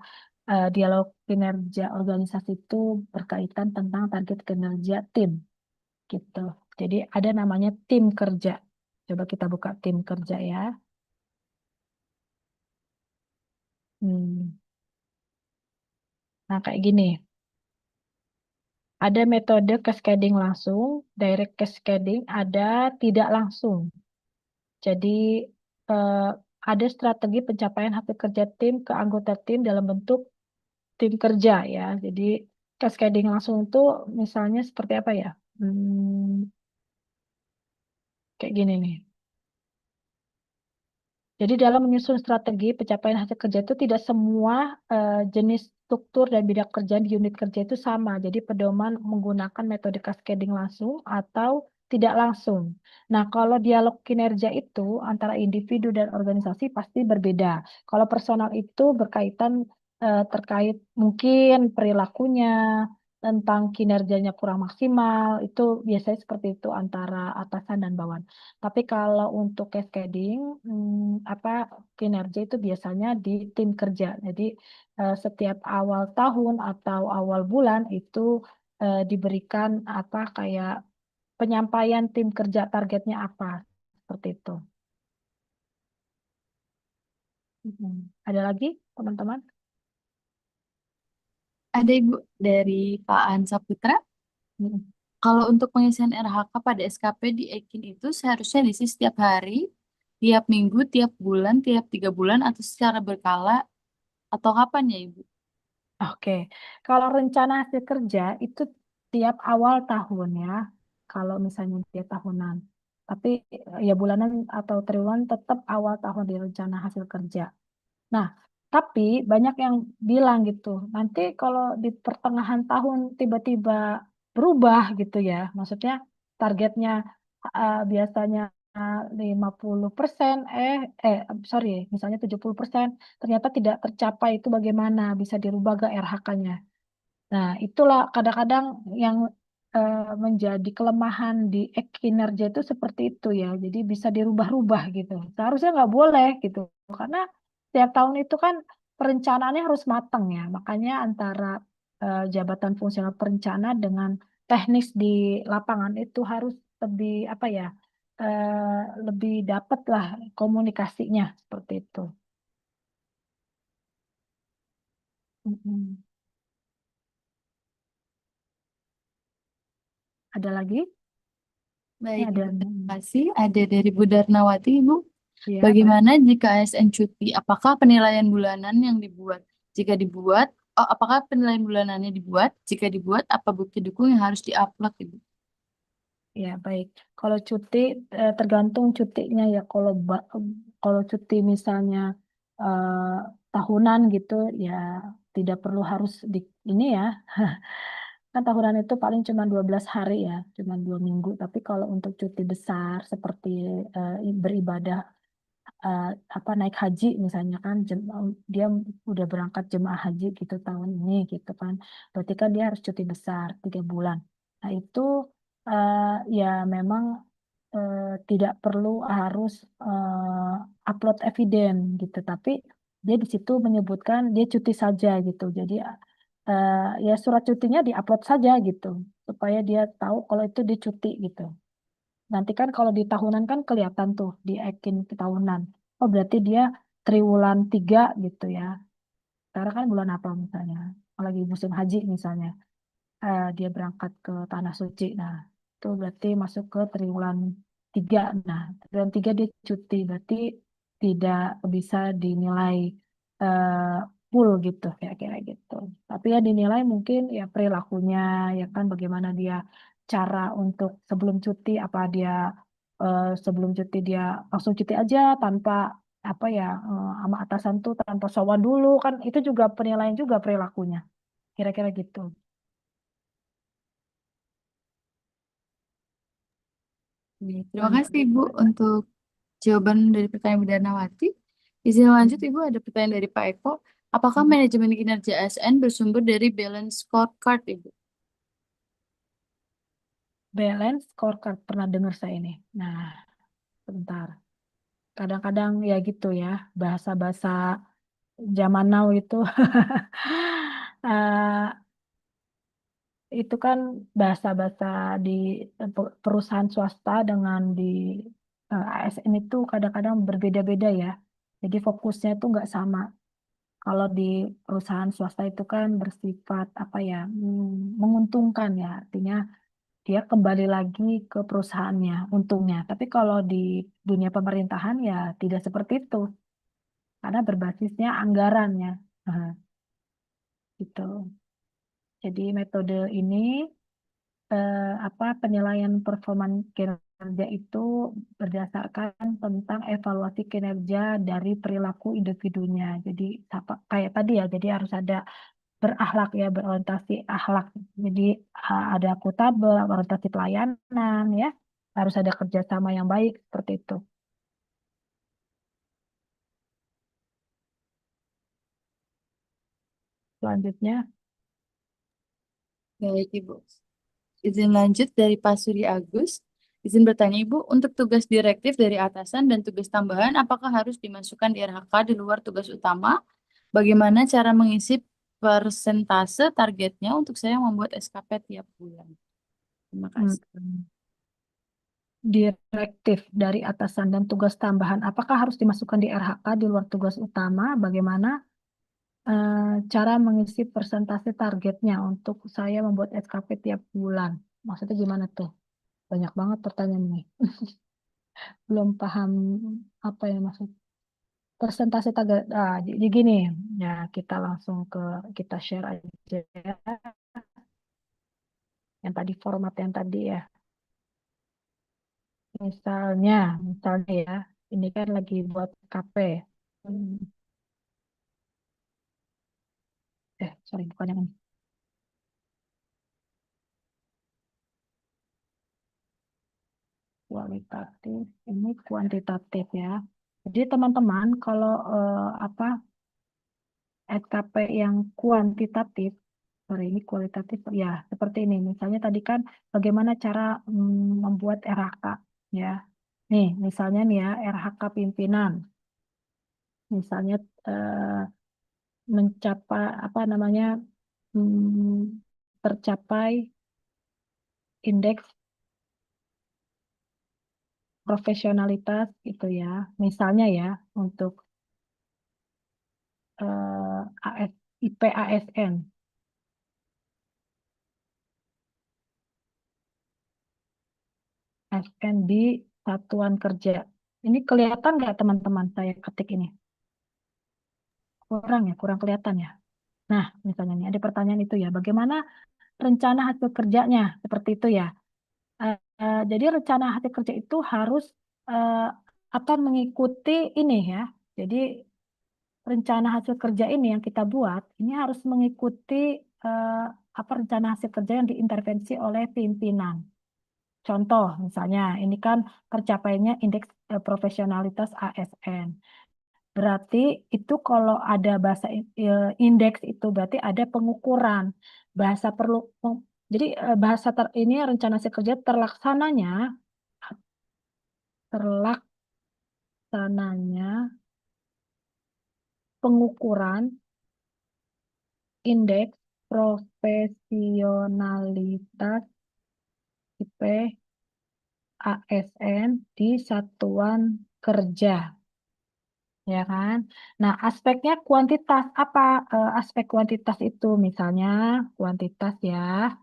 dialog kinerja organisasi itu berkaitan tentang target kinerja tim gitu. Jadi ada namanya tim kerja. Coba kita buka tim kerja ya. Hmm. Nah, kayak gini. Ada metode cascading langsung, direct cascading, ada tidak langsung. Jadi eh, ada strategi pencapaian hasil kerja tim ke anggota tim dalam bentuk tim kerja ya. Jadi cascading langsung itu misalnya seperti apa ya? Kayak gini nih. Jadi dalam menyusun strategi pencapaian hasil kerja itu tidak semua jenis struktur dan bidang kerja di unit kerja itu sama. Jadi pedoman menggunakan metode cascading langsung atau tidak langsung. Nah, kalau dialog kinerja itu antara individu dan organisasi pasti berbeda. Kalau personal itu berkaitan terkait mungkin perilakunya, tentang kinerjanya kurang maksimal, itu biasanya seperti itu antara atasan dan bawahan. Tapi kalau untuk cascading, apa kinerja itu biasanya di tim kerja. Jadi setiap awal tahun atau awal bulan itu diberikan apa kayak penyampaian tim kerja targetnya apa seperti itu. Ada lagi teman-teman? Ada Ibu dari Pak Ansa Putra. Mm. Kalau untuk pengisian RHK pada SKP di Ekin itu seharusnya diisi setiap hari, tiap minggu, tiap bulan, tiap 3 bulan, atau secara berkala, atau kapan ya Ibu? Oke, kalau rencana hasil kerja itu tiap awal tahun ya, kalau misalnya dia tahunan. Tapi ya bulanan atau triwulan tetap awal tahun di rencana hasil kerja. Nah, tapi banyak yang bilang gitu, nanti kalau di pertengahan tahun tiba-tiba berubah gitu ya, maksudnya targetnya biasanya 50%, sorry, misalnya 70%, ternyata tidak tercapai itu bagaimana, bisa dirubah ke RH-nya. Nah, itulah kadang-kadang yang menjadi kelemahan di kinerja itu seperti itu ya. Jadi bisa dirubah-rubah gitu. Seharusnya nggak boleh gitu. Karena setiap tahun itu kan perencanaannya harus matang ya. Makanya antara jabatan fungsional perencana dengan teknis di lapangan itu harus lebih apa ya, lebih dapat lah komunikasinya seperti itu. Mm-mm. Ada lagi? Ini Baik ada. Ibu, terima kasih. Ada dari Bu Darnawati Ibu. Ya, baik. Bagaimana jika ASN cuti? Apakah penilaian bulanan yang dibuat? Jika dibuat, apakah penilaian bulanannya dibuat? Jika dibuat, apa bukti dukung yang harus diupload Ibu? Ya, baik. Kalau cuti tergantung cutinya ya. Kalau cuti misalnya eh, tahunan gitu ya tidak perlu harus di ini ya. Kan tahunan itu paling cuma 12 hari ya, cuma 2 minggu. Tapi kalau untuk cuti besar seperti beribadah eh, apa naik haji misalnya kan dia udah berangkat jemaah haji gitu tahun ini gitu kan. Berarti kan dia harus cuti besar 3 bulan. Nah, itu eh, ya memang eh, tidak perlu harus upload eviden gitu, tapi dia di situ menyebutkan dia cuti saja gitu. Jadi ya surat cutinya diupload saja gitu supaya dia tahu kalau itu dia cuti gitu. Nanti kan kalau di tahunan kan kelihatan tuh di Ekin tahunan. Oh berarti dia triwulan 3 gitu ya. Sekarang kan bulan apa misalnya? Lagi musim haji misalnya, dia berangkat ke Tanah Suci. Nah, itu berarti masuk ke triwulan 3. Nah, triwulan 3 dia cuti, berarti tidak bisa dinilai eh, full gitu, kayak kira gitu. Tapi ya dinilai mungkin ya perilakunya, ya kan bagaimana dia cara untuk sebelum cuti, apa dia sebelum cuti dia langsung cuti aja tanpa apa ya sama atasan tuh tanpa sowan dulu kan itu juga penilaian juga perilakunya kira-kira gitu. Baik, terima Lanjut. kasih Ibu untuk jawaban dari pertanyaan Bu Darnawati. Izin lanjut Ibu, ada pertanyaan dari Pak Eko. Apakah manajemen kinerja ASN bersumber dari balance scorecard Ibu? Balance scorecard pernah dengar saya ini. Nah, bentar. Kadang-kadang ya gitu ya, bahasa-bahasa zaman now itu eh, itu kan bahasa-bahasa di perusahaan swasta dengan di ASN itu kadang-kadang berbeda-beda ya. Jadi fokusnya itu nggak sama. Kalau di perusahaan swasta itu kan bersifat apa ya, menguntungkan ya, artinya dia kembali lagi ke perusahaannya, untungnya. Tapi kalau di dunia pemerintahan ya tidak seperti itu, karena berbasisnya anggarannya. Nah, gitu. Jadi metode ini apa penilaian performa kinerja itu berdasarkan tentang evaluasi kinerja dari perilaku individunya. Jadi kayak tadi ya, jadi harus ada berakhlak ya, berorientasi akhlak. Jadi ada akuntabel, orientasi pelayanan ya, harus ada kerjasama yang baik seperti itu. Selanjutnya, Baik, Ibu. Izin lanjut dari Pak Suri Agus. Izin bertanya, Ibu, untuk tugas direktif dari atasan dan tugas tambahan, apakah harus dimasukkan di RHK di luar tugas utama? Bagaimana cara mengisi persentase targetnya untuk saya membuat SKP tiap bulan? Terima kasih. Direktif dari atasan dan tugas tambahan, apakah harus dimasukkan di RHK di luar tugas utama? Bagaimana cara mengisi persentase targetnya untuk saya membuat SKP tiap bulan? Maksudnya gimana tuh? Banyak banget pertanyaannya. Belum paham apa yang maksud persentase target. Jadi gini, ya kita langsung kita share aja ya. Yang tadi format yang tadi ya. Misalnya ya, ini kan lagi buat KP. Hmm, sorry, bukan yang ini. Kualitatif, ini kuantitatif ya. Jadi teman-teman, kalau apa SKP yang kuantitatif, sorry ini kualitatif ya, seperti ini. Misalnya tadi kan bagaimana cara membuat RHK ya. Nih, misalnya nih ya, RHK pimpinan. Misalnya mencapai apa namanya tercapai indeks profesionalitas itu ya. Misalnya ya untuk AS, IP ASN. ASN di satuan kerja. Ini kelihatan nggak teman-teman saya ketik ini? Kurang ya, kurang kelihatan ya. Nah, misalnya nih ada pertanyaan itu ya, bagaimana rencana hasil kerjanya? Seperti itu ya. Jadi rencana hasil kerja itu harus eh, akan mengikuti ini ya. Jadi rencana hasil kerja ini yang kita buat, ini harus mengikuti eh, apa rencana hasil kerja yang diintervensi oleh pimpinan. Contoh, misalnya, ini kan tercapainya indeks profesionalitas ASN. Berarti itu kalau ada bahasa indeks itu berarti ada pengukuran. Bahasa perlu, jadi bahasa ini rencana hasil kerja terlaksananya pengukuran indeks profesionalitas IP ASN di satuan kerja. Ya kan? Nah, aspeknya kuantitas apa aspek kuantitas itu? Misalnya kuantitas ya,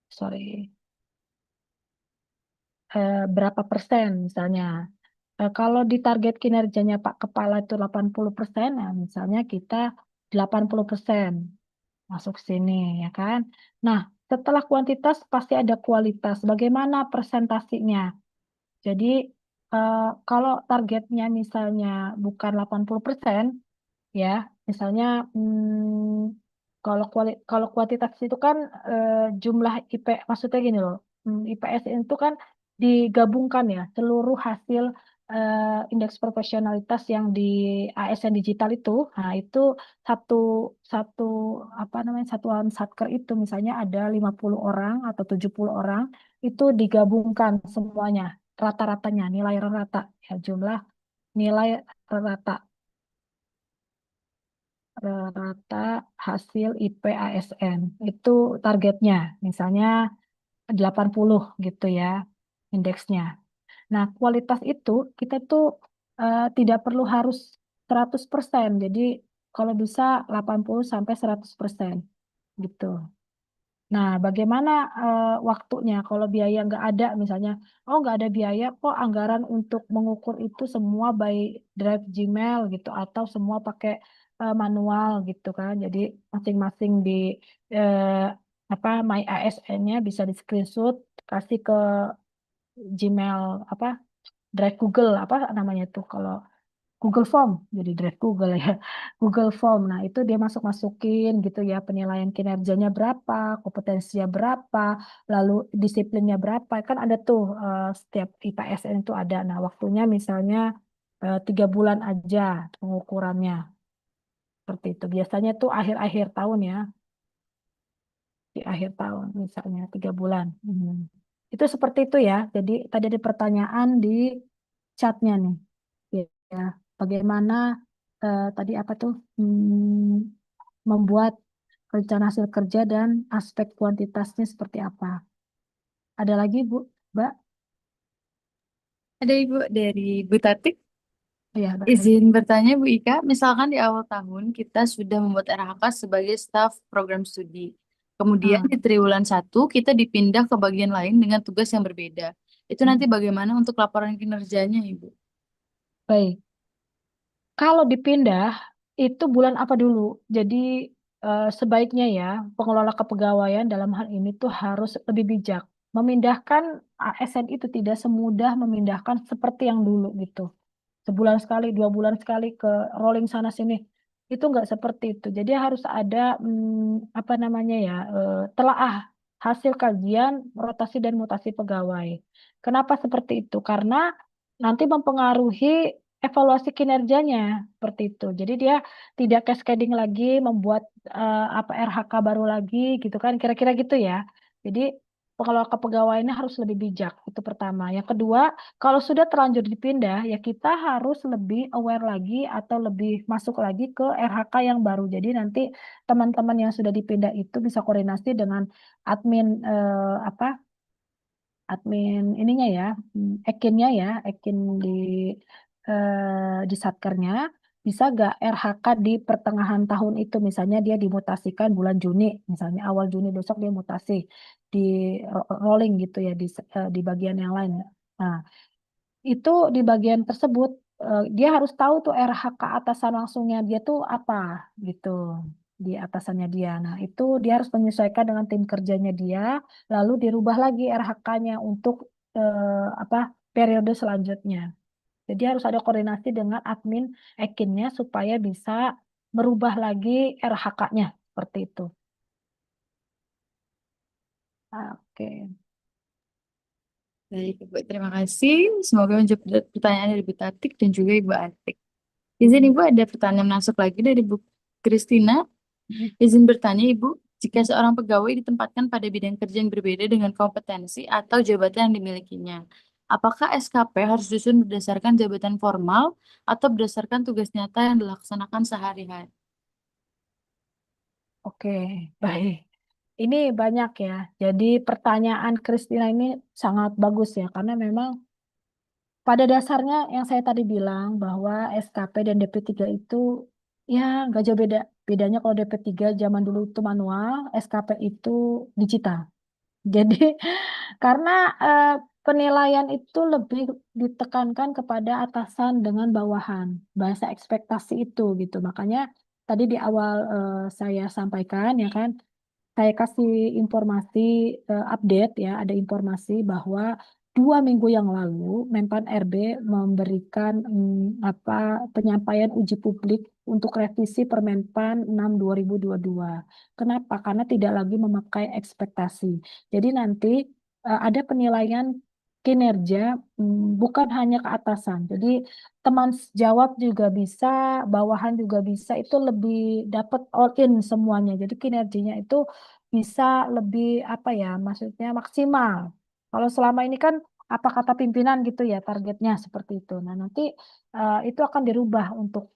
sorry, berapa persen misalnya. Kalau di target kinerjanya Pak Kepala itu 80%, nah misalnya kita 80% masuk sini ya kan. Nah, setelah kuantitas pasti ada kualitas. Bagaimana presentasinya? Jadi kalau targetnya misalnya bukan 80%, ya misalnya kalau kuantitas itu kan jumlah IP maksudnya gini loh, IPS itu kan digabungkan ya seluruh hasil indeks profesionalitas yang di ASN digital itu. Nah itu satu satu apa namanya satuan satker itu misalnya ada 50 orang atau 70 orang itu digabungkan semuanya rata-ratanya nilai rata ya jumlah nilai rata rata hasil IP ASN itu targetnya misalnya 80 gitu ya indeksnya. Nah, kualitas itu kita tuh tidak perlu harus 100%. Jadi kalau bisa 80 sampai 100% gitu. Nah, bagaimana waktunya? Kalau biaya nggak ada, misalnya, oh nggak ada biaya, kok anggaran untuk mengukur itu semua by Drive Gmail gitu, atau semua pakai manual gitu kan? Jadi masing-masing di eh, apa My ASN-nya bisa di screenshot, kasih ke Gmail apa Drive Google apa namanya tuh kalau Google Form, jadi Drive Google ya, Google Form. Nah, itu dia masuk-masukin gitu ya, penilaian kinerjanya berapa, kompetensinya berapa, lalu disiplinnya berapa. Kan ada tuh setiap IPSN itu ada. Nah, waktunya misalnya 3 bulan aja pengukurannya. Seperti itu. Biasanya tuh akhir-akhir tahun ya. di akhir tahun misalnya 3 bulan. Itu seperti itu ya. Jadi tadi ada pertanyaan di chatnya nih. Ya, bagaimana tadi apa tuh membuat rencana hasil kerja dan aspek kuantitasnya seperti apa? Ada lagi Bu, Mbak? Ada Ibu dari Bu Tatik. Ya, Izin bertanya Bu Ika, misalkan di awal tahun kita sudah membuat RHK sebagai staf program studi. Kemudian di triwulan 1 kita dipindah ke bagian lain dengan tugas yang berbeda. Itu nanti bagaimana untuk laporan kinerjanya Ibu? baik. Kalau dipindah itu bulan apa dulu? Jadi sebaiknya ya pengelola kepegawaian dalam hal ini tuh harus lebih bijak. Memindahkan ASN itu tidak semudah memindahkan seperti yang dulu gitu. Sebulan sekali, 2 bulan sekali ke rolling sana sini. Itu nggak seperti itu. Jadi harus ada apa namanya ya telaah hasil kajian rotasi dan mutasi pegawai. Kenapa seperti itu? Karena nanti mempengaruhi evaluasi kinerjanya seperti itu. Jadi dia tidak cascading lagi, membuat apa RHK baru lagi gitu kan, kira-kira gitu ya. Jadi pengelola kepegawaiannya harus lebih bijak. Itu pertama. Yang kedua, kalau sudah terlanjur dipindah, ya kita harus lebih aware lagi atau lebih masuk lagi ke RHK yang baru. Jadi nanti teman-teman yang sudah dipindah itu bisa koordinasi dengan admin apa admin ininya ya, ekinnya ya, ekin di satkernya, bisa gak RHK di pertengahan tahun itu, misalnya dia dimutasikan bulan Juni, misalnya awal Juni besok dia mutasi di rolling gitu ya di bagian yang lain. Nah, itu di bagian tersebut dia harus tahu tuh RHK atasan langsungnya dia tuh apa gitu di atasannya dia. Nah, itu dia harus menyesuaikan dengan tim kerjanya dia, lalu dirubah lagi RHK-nya untuk apa periode selanjutnya. Jadi harus ada koordinasi dengan admin ekinnya supaya bisa merubah lagi RHK-nya seperti itu. Oke. Baik, Ibu. Terima kasih. Semoga menjawab pertanyaan dari Bu Tatik dan juga Ibu Atik. Izin Ibu ada pertanyaan masuk lagi dari Bu Kristina. Izin bertanya Ibu, jika seorang pegawai ditempatkan pada bidang kerja yang berbeda dengan kompetensi atau jabatan yang dimilikinya, apakah SKP harus disusun berdasarkan jabatan formal atau berdasarkan tugas nyata yang dilaksanakan sehari-hari? Oke, baik. Ini banyak ya. Jadi pertanyaan Kristina ini sangat bagus ya, karena memang pada dasarnya yang saya tadi bilang bahwa SKP dan DP3 itu ya nggak jauh beda. Bedanya kalau DP3 zaman dulu itu manual, SKP itu digital. Jadi karena eh, penilaian itu lebih ditekankan kepada atasan dengan bawahan, bahasa ekspektasi itu gitu. Makanya tadi di awal saya sampaikan ya kan, saya kasih informasi update ya, ada informasi bahwa 2 minggu yang lalu Menpan RB memberikan apa penyampaian uji publik untuk revisi Permenpan 6 2022. Kenapa? Karena tidak lagi memakai ekspektasi. Jadi nanti ada penilaian kinerja bukan hanya ke atasan. Jadi teman jawab juga bisa, bawahan juga bisa, itu lebih dapat all in semuanya. Jadi kinerjanya itu bisa lebih apa ya, maksudnya maksimal. Kalau selama ini kan apa kata pimpinan gitu ya targetnya seperti itu. Nah, nanti itu akan dirubah untuk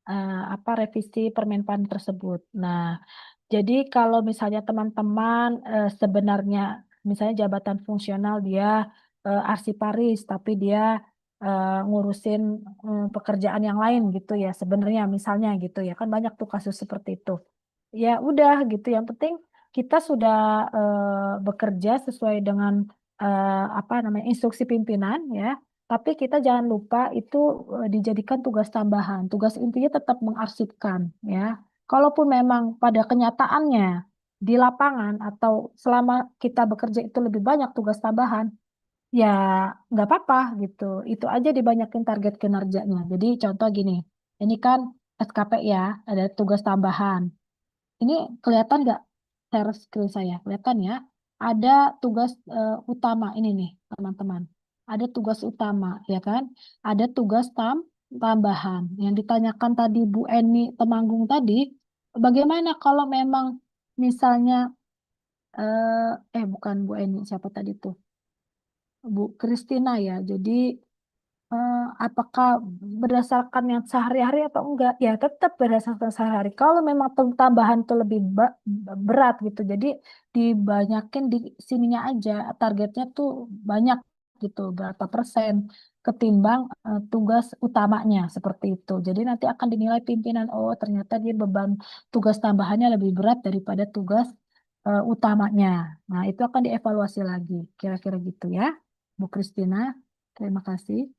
apa revisi Permenpan tersebut. Nah, jadi kalau misalnya teman-teman sebenarnya misalnya jabatan fungsional dia arsiparis tapi dia ngurusin pekerjaan yang lain gitu ya sebenarnya misalnya gitu ya kan banyak tuh kasus seperti itu. Ya udah gitu yang penting kita sudah bekerja sesuai dengan apa namanya instruksi pimpinan ya. Tapi kita jangan lupa itu dijadikan tugas tambahan. Tugas intinya tetap mengarsipkan ya. Kalaupun memang pada kenyataannya di lapangan atau selama kita bekerja itu lebih banyak tugas tambahan, ya nggak apa-apa gitu. Itu aja dibanyakin target kinerjanya. Jadi contoh gini, ini kan SKP ya, ada tugas tambahan. Ini kelihatan nggak share screen saya? Kelihatan ya? Ada tugas utama ini nih, teman-teman. Ada tugas utama, ya kan? Ada tugas tambahan. Yang ditanyakan tadi Bu Eni Temanggung tadi, bagaimana kalau memang misalnya bukan Bu Eni, siapa tadi tuh? Bu Kristina ya. Jadi apakah berdasarkan yang sehari-hari atau enggak? Ya tetap berdasarkan sehari-hari. Kalau memang tambahan itu lebih berat gitu, jadi dibanyakin di sininya aja. Targetnya tuh banyak gitu, berapa persen ketimbang tugas utamanya seperti itu. Jadi nanti akan dinilai pimpinan, oh ternyata dia beban tugas tambahannya lebih berat daripada tugas utamanya. Nah, itu akan dievaluasi lagi. Kira-kira gitu ya, Bu Kristina. Terima kasih.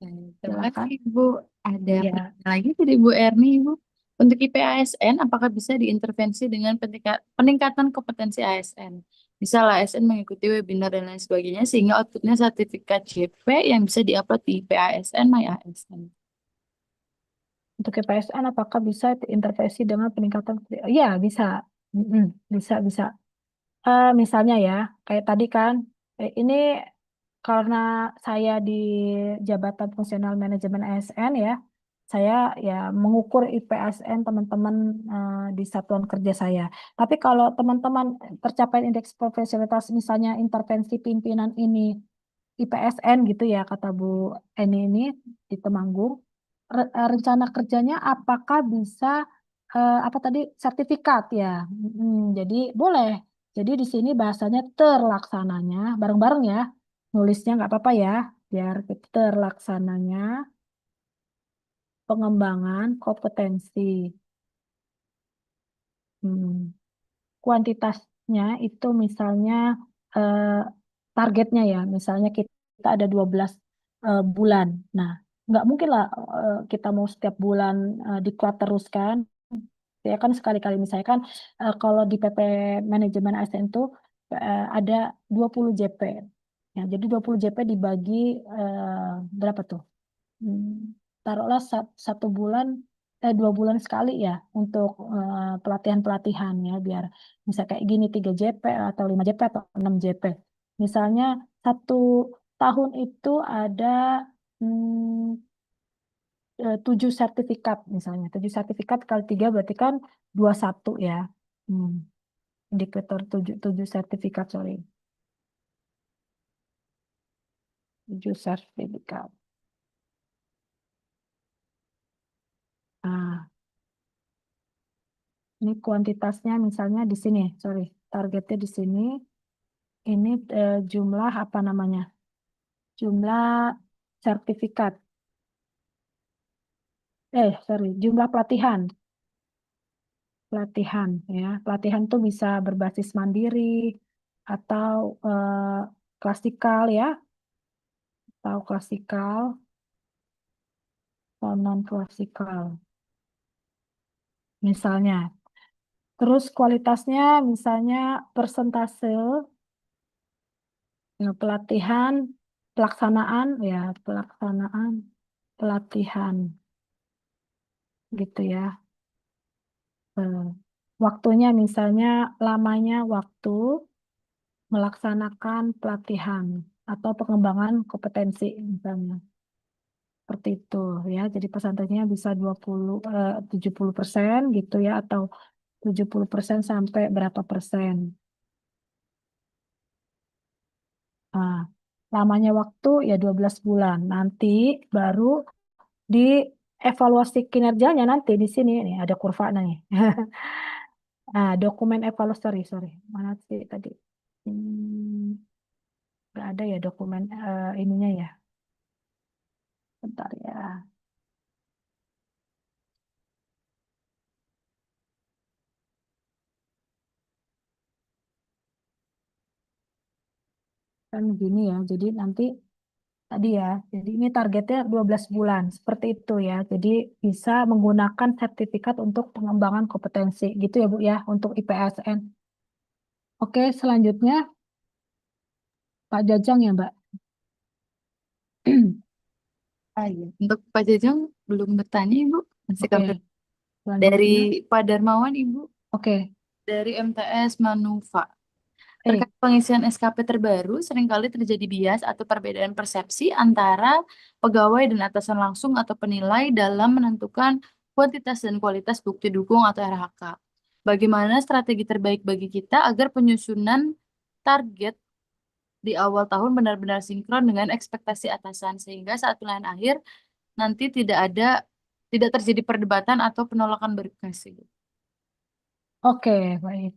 Terima kasih Silakan. Ibu. Ada Ya, pertanyaan lagi dari Bu Erni, Ibu. Untuk IPASN, apakah bisa diintervensi dengan peningkatan kompetensi ASN? Misal ASN mengikuti webinar dan lain sebagainya, sehingga outputnya sertifikat JP yang bisa diupload di IPASN, My ASN. untuk KPSN apakah bisa intervensi dengan peningkatan? Iya, bisa. Mm-mm, bisa. Misalnya ya, kayak tadi kan, ini karena saya di jabatan fungsional manajemen ASN ya, saya ya mengukur IPASN teman-teman di satuan kerja saya. Tapi kalau teman-teman tercapai indeks profesionalitas, misalnya intervensi pimpinan ini IPSN gitu ya, kata Bu Eni ini di Temanggung, rencana kerjanya apakah bisa apa tadi sertifikat ya? Jadi boleh. Jadi di sini bahasanya terlaksananya bareng-bareng ya. Nulisnya nggak apa-apa ya, biar terlaksananya pengembangan kompetensi. Hmm. Kuantitasnya itu misalnya eh, targetnya ya, misalnya kita ada 12 bulan. Nah, nggak mungkin lah kita mau setiap bulan diklat terus kan. Ya kan sekali-kali misalnya kan kalau di PP manajemen ASN itu ada 20 JP. Ya, jadi 20 JP dibagi berapa tuh? Hmm, taruhlah 1 bulan 2 bulan sekali ya untuk pelatihan-pelatihan ya biar bisa kayak gini 3 JP atau 5 JP atau 6 JP. Misalnya 1 tahun itu ada 7 sertifikat misalnya. 7 sertifikat kali 3 berarti kan 21 ya. Hmm, indikator 7 sertifikat, sorry. 7 sertifikat. Nah, ini kuantitasnya misalnya di sini, sorry, targetnya di sini. Ini jumlah apa namanya? Jumlah sertifikat. Sorry, jumlah pelatihan. Pelatihan ya. Pelatihan tuh bisa berbasis mandiri atau klasikal ya, atau klasikal atau non klasikal. Misalnya. Terus kualitasnya misalnya persentase pelatihan, pelaksanaan pelatihan gitu ya. Eh, Waktunya misalnya lamanya waktu melaksanakan pelatihan atau pengembangan kompetensi misalnya. Seperti itu ya. Jadi persentasenya bisa 70% gitu ya atau 70% sampai berapa persen. Nah, lamanya waktu ya 12 bulan. Nanti baru di evaluasi kinerjanya nanti di sini nih ada kurva nih. Nah, dokumen evaluasi, sorry. Mana sih tadi? Nggak ada ya dokumen ininya ya. Bentar ya. Kan gini ya. Jadi nanti tadi ya. Jadi ini targetnya 12 bulan. Seperti itu ya. Jadi bisa menggunakan sertifikat untuk pengembangan kompetensi. Gitu ya Bu ya untuk IPSN. Oke, selanjutnya Pak Jajang ya Mbak. Ah, iya. Untuk Pak Jajang belum bertanya, Ibu. Masih Oke, kami dari selanjutnya. Pak Darmawan, Ibu, Oke. dari MTS Manufa. Eh, Terkait pengisian SKP terbaru, seringkali terjadi bias atau perbedaan persepsi antara pegawai dan atasan langsung atau penilai dalam menentukan kuantitas dan kualitas bukti dukung atau RHK. bagaimana strategi terbaik bagi kita agar penyusunan target di awal tahun benar-benar sinkron dengan ekspektasi atasan sehingga saat penilaian akhir nanti tidak terjadi perdebatan atau penolakan berkas gitu. Oke, baik.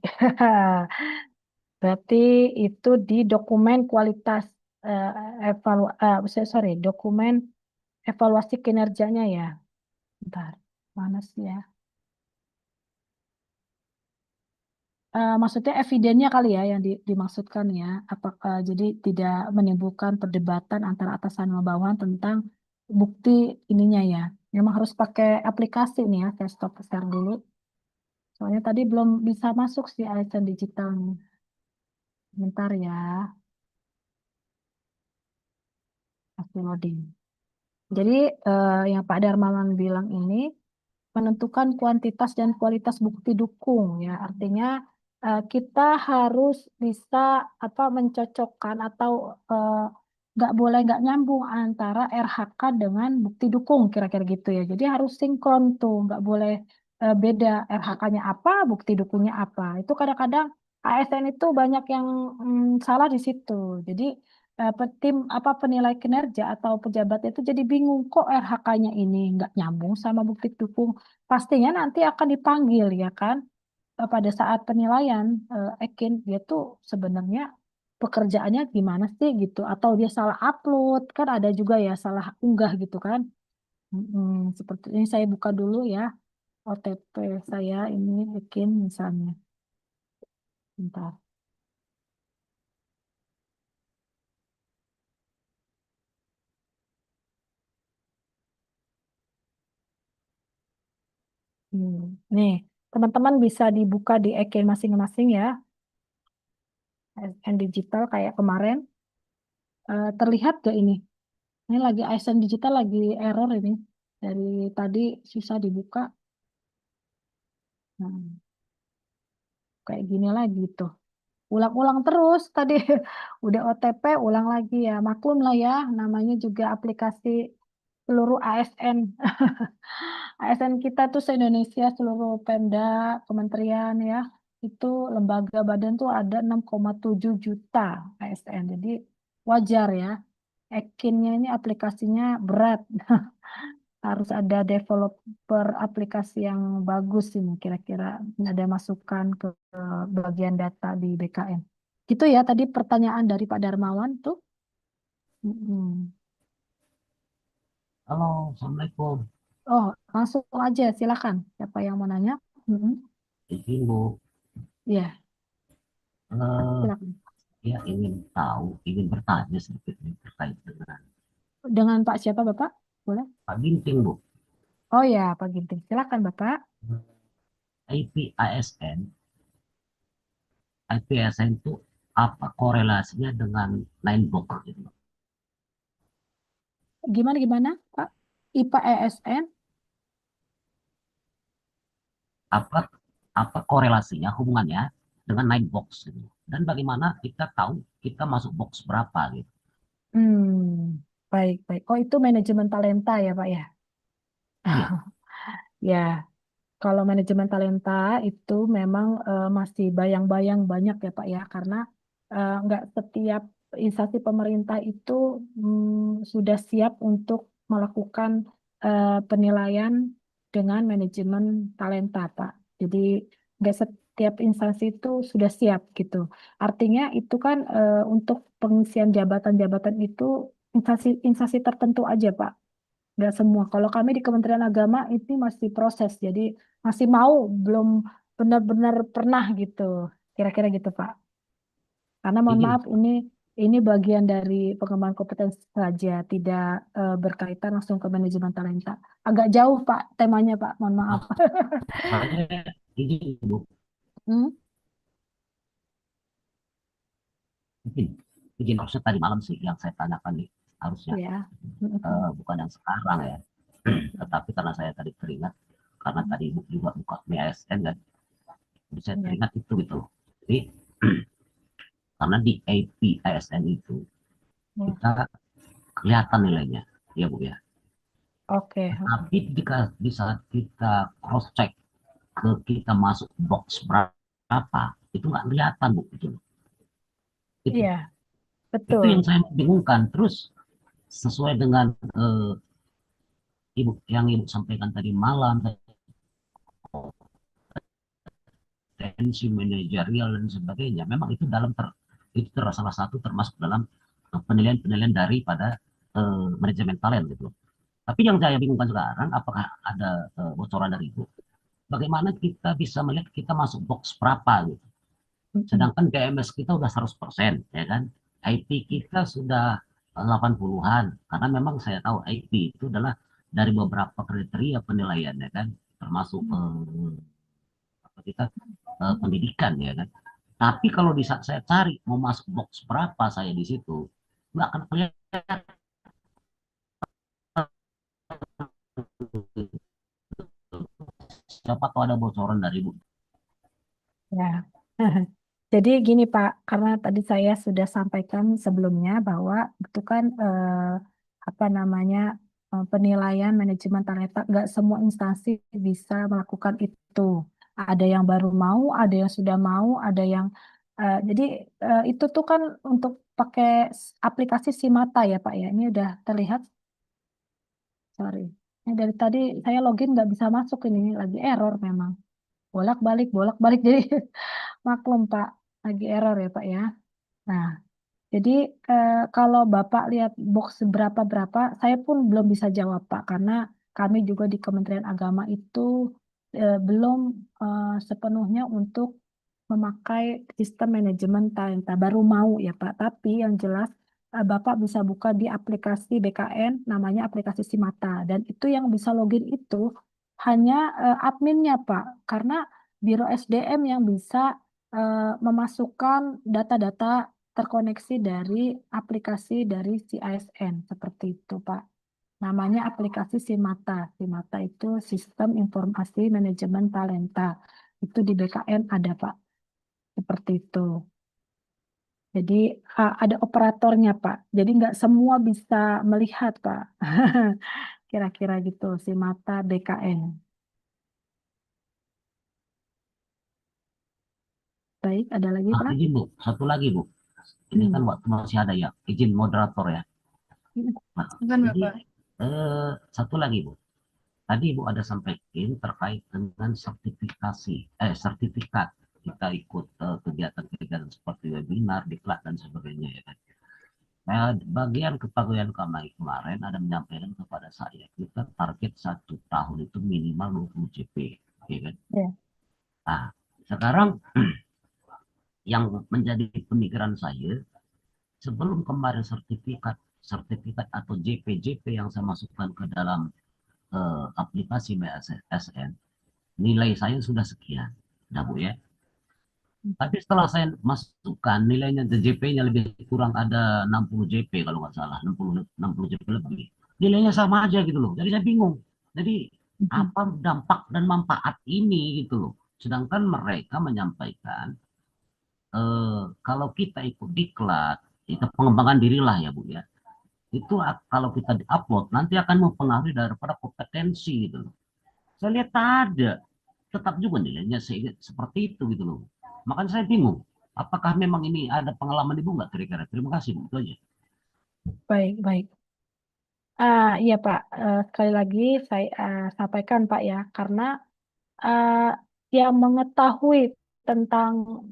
Berarti itu di dokumen kualitas eh, sorry, dokumen evaluasi kinerjanya ya. Bentar, mana sih ya? Maksudnya evidennya kali ya yang dimaksudkan ya. Apakah jadi tidak menimbulkan perdebatan antara atasan sama bawahan tentang bukti ininya ya. Memang harus pakai aplikasi nih ya. Saya stop share dulu. Soalnya tadi belum bisa masuk sih ASN digital nih. Bentar ya, masih loading. Jadi yang Pak Darmawan bilang ini menentukan kuantitas dan kualitas bukti dukung ya. Artinya kita harus bisa apa mencocokkan atau eh, nggak nyambung antara RHK dengan bukti dukung kira-kira gitu ya. Jadi harus sinkron tuh, nggak boleh beda RHK-nya apa, bukti dukungnya apa. Itu kadang-kadang ASN itu banyak yang salah di situ. Jadi tim apa penilai kinerja atau pejabat itu jadi bingung kok RHK-nya ini nggak nyambung sama bukti dukung. Pastinya nanti akan dipanggil ya kan. Pada saat penilaian Ekin dia tuh sebenarnya pekerjaannya gimana sih gitu atau dia salah upload kan ada juga ya salah unggah gitu kan. Seperti ini saya buka dulu ya OTP saya ini Ekin misalnya. Bentar. Hmm, Nih, teman-teman bisa dibuka di Ekin masing-masing ya. ASN digital kayak kemarin. Terlihat gak ini? Ini lagi ASN digital lagi error ini. Dari tadi susah dibuka. Nah, kayak gini lagi tuh. Ulang-ulang terus tadi. Udah OTP, ulang lagi ya. Maklum lah ya, namanya juga aplikasi seluruh ASN. ASN kita tuh se-Indonesia, seluruh Pemda, kementerian ya. Itu lembaga badan tuh ada 6,7 juta ASN. Jadi wajar ya. Ekinnya ini aplikasinya berat. Harus ada developer aplikasi yang bagus ini kira-kira ada masukan ke bagian data di BKN. Gitu ya tadi pertanyaan dari Pak Darmawan tuh. Mm-mm. Halo, Assalamualaikum. Oh, langsung aja silakan. Siapa yang mau nanya? Mm-mm. Izin Bu, Iya, eh, silakan. ya ingin bertanya sedikit nih terkait dengan Dengan Pak siapa Bapak? Boleh? Pak Ginting Bu. Oh ya, Pak Ginting. Silakan Bapak. IP ASN, IP ASN itu apa korelasinya dengan Ninebox gitu? Gimana gimana, Pak? IPA ESN? Apa apa korelasinya hubungannya dengan Ninebox gitu? Dan bagaimana kita tahu kita masuk box berapa gitu? Baik, baik. Oh, itu manajemen talenta ya, Pak ya? Iya, Ya, kalau manajemen talenta itu memang masih bayang-bayang banyak ya Pak ya, karena nggak setiap instansi pemerintah itu sudah siap untuk melakukan penilaian dengan manajemen talenta Pak. Jadi nggak setiap instansi itu sudah siap gitu. Artinya itu kan untuk pengisian jabatan-jabatan itu instansi tertentu aja Pak. Nggak semua. Kalau kami di Kementerian Agama ini masih proses, jadi masih mau, belum benar-benar pernah gitu. Kira-kira gitu, Pak. Karena mohon izin maaf, ini bagian dari pengembangan kompetensi saja, tidak berkaitan langsung ke manajemen talenta. Agak jauh, Pak, temanya, Pak. Mohon maaf. nah, saya izin Bu, Hmm? izin izin maksud tadi malam sih yang saya tanyakan nih harusnya Ya. Hmm. bukan yang sekarang ya. Tetapi karena saya tadi teringat, karena tadi Ibu juga buka MISN kan, jadi saya Ya. teringat itu gitu. Jadi karena di AP ASN itu Ya. kita kelihatan nilainya, ya Bu ya. Oke. Tapi jika di saat kita cross check kita masuk box berapa itu nggak kelihatan Bu. Itu Iya, itu betul. yang saya bingungkan. Terus sesuai dengan ibu yang ibu sampaikan tadi malam, tensi manajerial dan sebagainya, memang itu itu salah satu termasuk dalam penilaian-penilaian daripada manajemen talent gitu. Tapi yang saya bingungkan sekarang, apakah ada bocoran dari ibu? Bagaimana kita bisa melihat kita masuk box berapa gitu? Mm-mm. Sedangkan DMS kita udah 100%, ya kan? IP kita sudah 80-an, karena memang saya tahu IP itu adalah dari beberapa kriteria penilaian, ya kan? Termasuk apa kita pendidikan, ya kan? Tapi kalau di saat saya cari mau masuk box berapa saya di situ, nggak akan kelihatan. Siapa tahu ada bocoran dari ibu. Ya. Jadi gini Pak, karena tadi saya sudah sampaikan sebelumnya bahwa itu kan apa namanya penilaian manajemen talenta, nggak semua instansi bisa melakukan itu. Ada yang baru mau, ada yang sudah mau, ada yang jadi itu tuh kan untuk pakai aplikasi Simata ya Pak ya. Ini udah terlihat, sorry. Ini dari tadi saya login nggak bisa masuk, ini lagi error memang. Bolak-balik, bolak-balik. Jadi maklum Pak, lagi error ya Pak ya. Nah, jadi kalau Bapak lihat box berapa-berapa, saya pun belum bisa jawab Pak, karena kami juga di Kementerian Agama itu belum sepenuhnya untuk memakai sistem manajemen talenta. Baru mau ya Pak, tapi yang jelas Bapak bisa buka di aplikasi BKN, namanya aplikasi Simata. Dan itu yang bisa login itu hanya adminnya Pak, karena Biro SDM yang bisa memasukkan data-data terkoneksi dari aplikasi dari si ASN seperti itu, Pak. Namanya aplikasi Simata. Simata itu Sistem Informasi Manajemen Talenta. Itu di BKN ada, Pak. Seperti itu. Jadi ada operatornya, Pak. Jadi nggak semua bisa melihat, Pak. Kira-kira gitu, Simata BKN. Baik, ada lagi, Pak? Izin Bu, satu lagi Bu. Ini kan Hmm. waktu masih ada ya, izin moderator ya. Nah, Bukan jadi Bapak. satu lagi Bu. Tadi Ibu ada sampaikan terkait dengan sertifikat kita ikut kegiatan-kegiatan seperti webinar, diklat dan sebagainya ya kan. Nah, bagian kepegawaian kami kemarin ada menyampaikan kepada saya, kita target 1 tahun itu minimal 20 JP, ya kan? Ya. Nah, sekarang yang menjadi pemikiran saya, sebelum kemarin sertifikat atau JP-JP yang saya masukkan ke dalam aplikasi BSN, nilai saya sudah sekian, nah Bu ya. Tapi setelah saya masukkan nilainya JP-nya lebih kurang ada 60 JP kalau nggak salah, 60 JP lebih. Nilainya sama aja gitu loh. Jadi saya bingung. Jadi Mhm. apa dampak dan manfaat ini gitu loh. Sedangkan mereka menyampaikan kalau kita ikut diklat, itu pengembangan diri lah ya Bu ya. Itu kalau kita diupload nanti akan mempengaruhi daripada kompetensi gitu loh. Saya lihat ada, tetap juga nilainya seperti itu gitu loh. Makanya saya bingung, apakah memang ini ada pengalaman ibu nggak kira-kira? Terima kasih Bu, itu aja. Baik, baik. Iya Pak, sekali lagi saya sampaikan Pak ya, karena eh, yang mengetahui tentang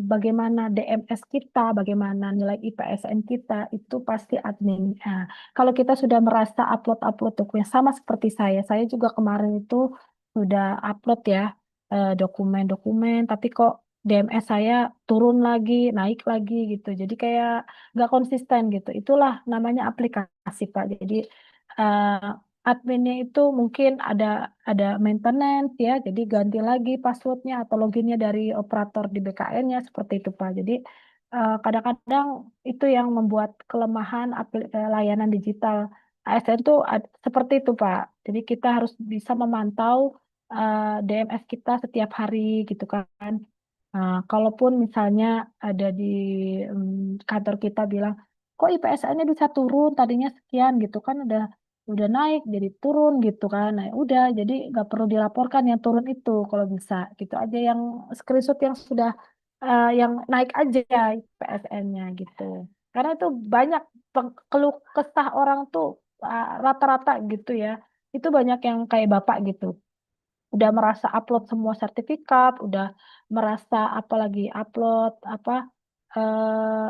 bagaimana DMS kita, bagaimana nilai IPSN kita, itu pasti admin. Kalau kita sudah merasa upload-upload dokumen, sama seperti saya juga kemarin itu sudah upload ya dokumen-dokumen, tapi kok DMS saya turun lagi, naik lagi gitu. Jadi kayak nggak konsisten gitu. Itulah namanya aplikasi Pak. Jadi eh, adminnya itu mungkin ada maintenance ya, jadi ganti lagi passwordnya atau loginnya dari operator di BKN-nya seperti itu Pak. Jadi kadang-kadang itu yang membuat kelemahan layanan digital ASN itu seperti itu Pak. Jadi kita harus bisa memantau DMS kita setiap hari gitu kan. Kalaupun misalnya ada di kantor kita bilang, kok IPSN-nya bisa turun, tadinya sekian gitu kan udah udah naik jadi turun gitu kan. Nah, udah jadi nggak perlu dilaporkan yang turun itu kalau bisa gitu aja, yang screenshot yang sudah yang naik aja PSN-nya gitu. Karena itu banyak keluh kesah orang tuh rata-rata gitu ya. Itu banyak yang kayak Bapak gitu. Udah merasa upload semua sertifikat, udah merasa apalagi upload apa eh,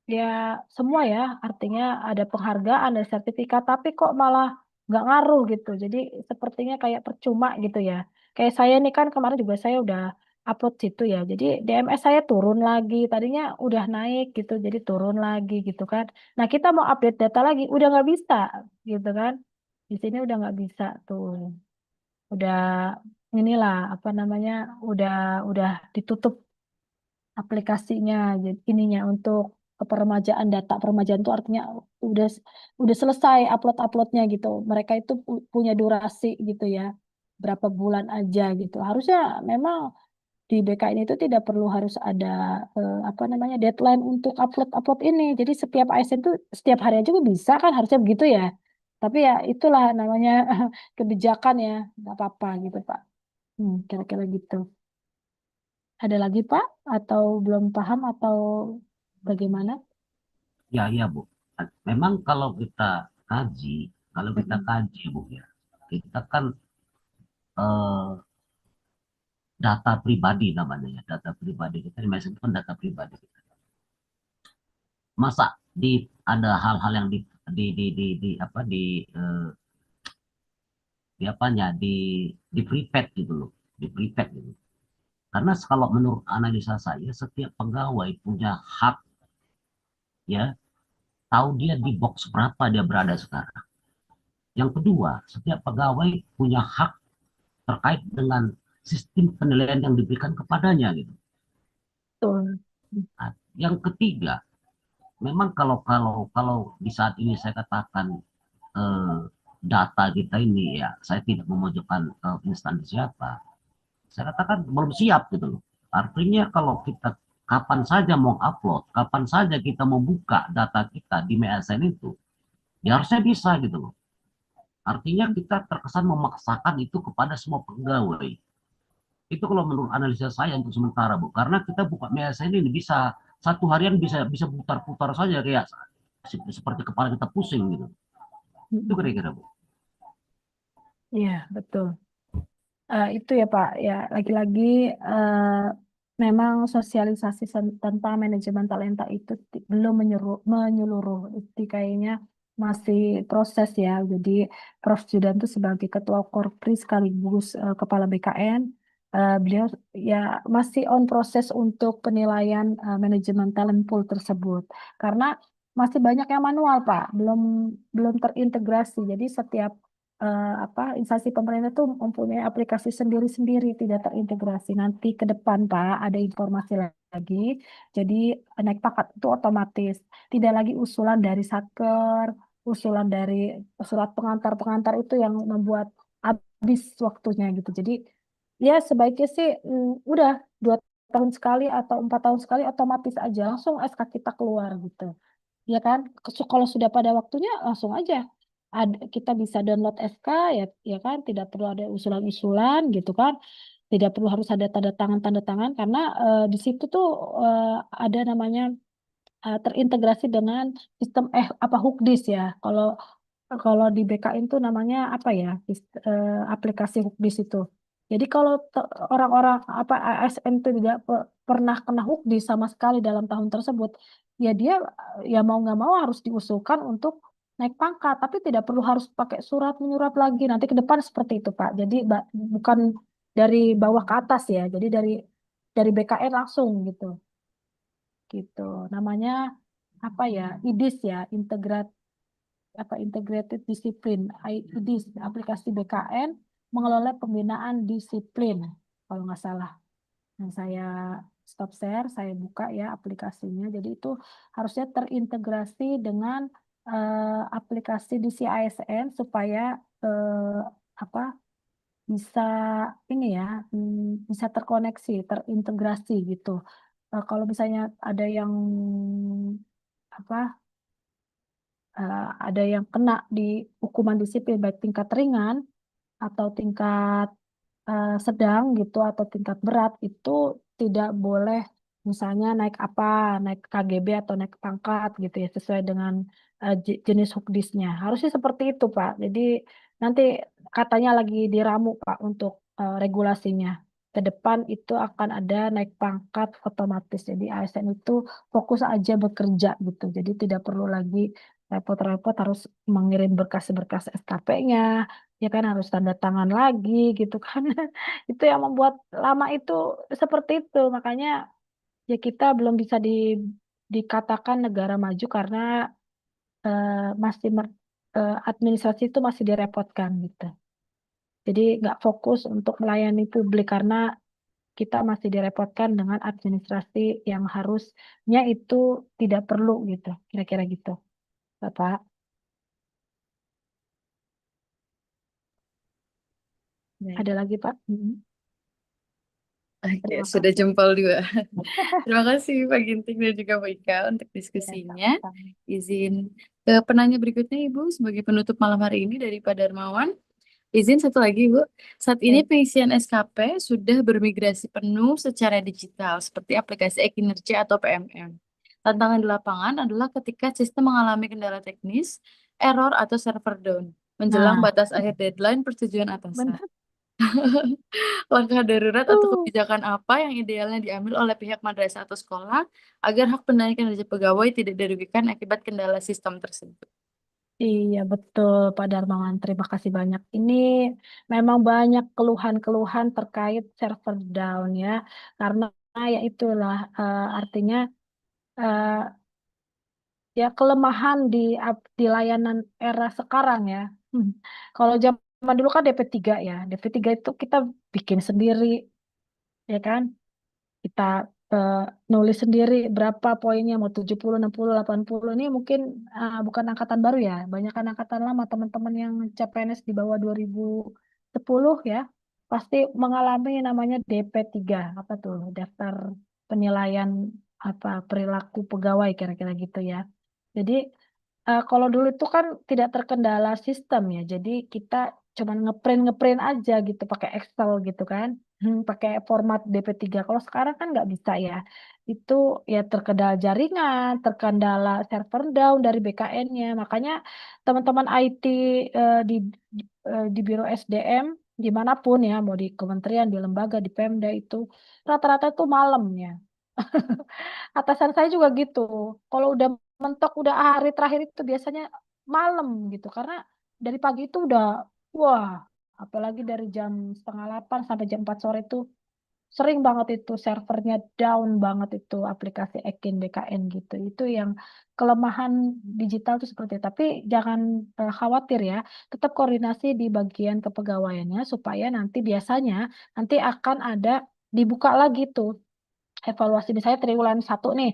ya semua ya, artinya ada penghargaan, ada sertifikat, tapi kok malah nggak ngaruh gitu. Jadi sepertinya kayak percuma gitu ya. Kayak saya nih kan kemarin juga saya udah upload situ ya. Jadi DMS saya turun lagi, tadinya udah naik gitu, jadi turun lagi gitu kan. Nah kita mau update data lagi, udah nggak bisa gitu kan. Di sini udah nggak bisa tuh. Udah inilah apa namanya, udah udah ditutup aplikasinya, jadi ininya untuk peremajaan data. Peremajaan itu artinya udah udah selesai uploadnya gitu. Mereka itu punya durasi gitu ya, berapa bulan aja gitu. Harusnya memang di BKN itu tidak perlu harus ada apa namanya deadline untuk upload ini. Jadi setiap ASN itu setiap hari aja juga bisa kan, harusnya begitu ya. Tapi ya itulah namanya kebijakan ya, nggak apa-apa gitu Pak. Kira-kira gitu. Ada lagi Pak? Atau belum paham atau bagaimana? Ya, ya Bu. Memang kalau kita Mm-mm. kaji Bu ya, kita kan eh, data pribadi namanya ya, data pribadi kita di Messenger itu kan data pribadi kita. Masa ada hal-hal yang di apa di apanya di prepaid gitu loh, di prepaid gitu. Karena kalau menurut analisa saya, setiap pegawai punya hak ya, tahu dia di box berapa dia berada sekarang. Yang kedua, setiap pegawai punya hak terkait dengan sistem penilaian yang diberikan kepadanya gitu. Betul. Nah, yang ketiga, memang kalau di saat ini saya katakan eh, data kita ini ya, saya tidak memojokkan instansi siapa. Saya katakan belum siap gitu loh. Artinya kalau kita kapan saja mau upload, kapan saja kita mau buka data kita di MSN itu, ya harusnya bisa gitu loh. Artinya kita terkesan memaksakan itu kepada semua pegawai. Itu kalau menurut analisa saya untuk sementara, Bu. Karena kita buka MSN ini bisa satu harian bisa bisa putar-putar saja kayak seperti kepala kita pusing gitu. Itu Mm-mm. kira-kira, Bu. Iya, betul. Itu ya Pak, ya lagi-lagi eh, memang sosialisasi tentang manajemen talenta itu belum menyeluruh. Itu kayaknya masih proses ya. Jadi Prof. Judan itu sebagai Ketua Korpri sekaligus Kepala BKN, beliau ya masih on proses untuk penilaian manajemen talent pool tersebut. Karena masih banyak yang manual Pak, belum terintegrasi. Jadi setiap apa instansi pemerintah tuh mempunyai aplikasi sendiri-sendiri, tidak terintegrasi. Nanti ke depan Pak ada informasi lagi. Jadi naik pangkat itu otomatis, tidak lagi usulan dari Satker, usulan dari surat pengantar-pengantar itu yang membuat habis waktunya gitu. Jadi ya sebaiknya sih udah 2 tahun sekali atau 4 tahun sekali otomatis aja langsung SK kita keluar gitu. Ya kan? Kalau sudah pada waktunya langsung aja kita bisa download SK ya, ya kan? Tidak perlu ada usulan-usulan gitu kan? Tidak perlu harus ada tanda tangan karena di situ tuh eh, ada namanya terintegrasi dengan sistem apa Hukdis ya. Kalau kalau di BKN itu namanya apa ya? Aplikasi Hukdis itu. Jadi kalau orang-orang apa ASN itu tidak pernah kena Hukdis sama sekali dalam tahun tersebut, ya dia ya mau nggak mau harus diusulkan untuk naik pangkat, tapi tidak perlu harus pakai surat menyurat lagi. Nanti ke depan seperti itu, Pak. Jadi bukan dari bawah ke atas ya. Jadi dari BKN langsung gitu. Gitu. Namanya apa ya? IDIS ya, Integrated Disiplin, IDIS, aplikasi BKN mengelola pembinaan disiplin kalau nggak salah. Yang saya stop share, saya buka ya aplikasinya. Jadi itu harusnya terintegrasi dengan aplikasi di CISN supaya apa bisa ini ya, bisa terkoneksi, terintegrasi gitu. Kalau misalnya ada yang apa ada yang kena di hukuman disiplin baik tingkat ringan atau tingkat sedang gitu atau tingkat berat itu tidak boleh misalnya naik apa, naik KGB atau naik pangkat gitu ya sesuai dengan jenis hukdisnya. Harusnya seperti itu Pak. Jadi nanti katanya lagi diramu Pak untuk regulasinya. Ke depan itu akan ada naik pangkat otomatis. Jadi ASN itu fokus aja bekerja gitu. Jadi tidak perlu lagi repot-repot harus mengirim berkas-berkas SKP-nya, ya kan harus tanda tangan lagi gitu kan. Itu yang membuat lama itu seperti itu. Makanya ya kita belum bisa dikatakan negara maju karena masih administrasi itu masih direpotkan gitu. Jadi nggak fokus untuk melayani publik karena kita masih direpotkan dengan administrasi yang harusnya itu tidak perlu gitu. Kira-kira gitu, Bapak. Baik. Ada lagi, Pak? Oke, Terima sudah kasih. jempol 2. Terima kasih Pak Ginting dan juga Pak Ika untuk Ya, diskusinya. sama-sama. Izin ke penanya berikutnya Ibu sebagai penutup malam hari ini dari Pak Darmawan. Izin satu lagi Ibu. Saat ini Baik. pengisian SKP sudah bermigrasi penuh secara digital seperti aplikasi e-kinerja atau PMM. Tantangan di lapangan adalah ketika sistem mengalami kendala teknis, error atau server down menjelang Nah, batas akhir deadline persetujuan atasan. benar Langkah darurat atau tuh. kebijakan apa yang idealnya diambil oleh pihak madrasah atau sekolah agar hak penaikan kinerja pegawai tidak dirugikan akibat kendala sistem tersebut? Iya, betul, Pak Darmawan. Terima kasih banyak. Ini memang banyak keluhan-keluhan terkait server down ya. Karena ya itulah artinya eh, ya kelemahan di layanan era sekarang ya. Kalau zaman dulu kan DP3 ya. DP3 itu kita bikin sendiri, ya kan? Kita eh, nulis sendiri berapa poinnya, mau 70, 60, 80. Ini mungkin bukan angkatan baru ya. Banyak angkatan lama, teman-teman yang CPNS di bawah 2010 ya. Pasti mengalami namanya DP3. Apa tuh? Daftar penilaian apa perilaku pegawai kira-kira gitu ya. Jadi kalau dulu itu kan tidak terkendala sistem ya, jadi kita cuma ngeprint aja gitu pakai Excel gitu kan, pakai format DP3. Kalau sekarang kan nggak bisa ya, itu ya terkendala jaringan, terkendala server down dari BKN-nya. Makanya teman-teman IT di Biro SDM dimanapun ya, mau di kementerian, di lembaga, di Pemda itu rata-rata itu malamnya. Atasan saya juga gitu. Kalau udah mentok udah hari terakhir itu biasanya malam gitu karena dari pagi itu udah wah apalagi dari jam setengah 8 sampai jam 4 sore itu sering banget itu servernya down banget itu aplikasi Ekin BKN gitu. Itu yang kelemahan digital itu seperti itu. Tapi jangan khawatir ya, tetap koordinasi di bagian kepegawaiannya supaya nanti biasanya nanti akan ada dibuka lagi tuh evaluasi misalnya triwulan 1 nih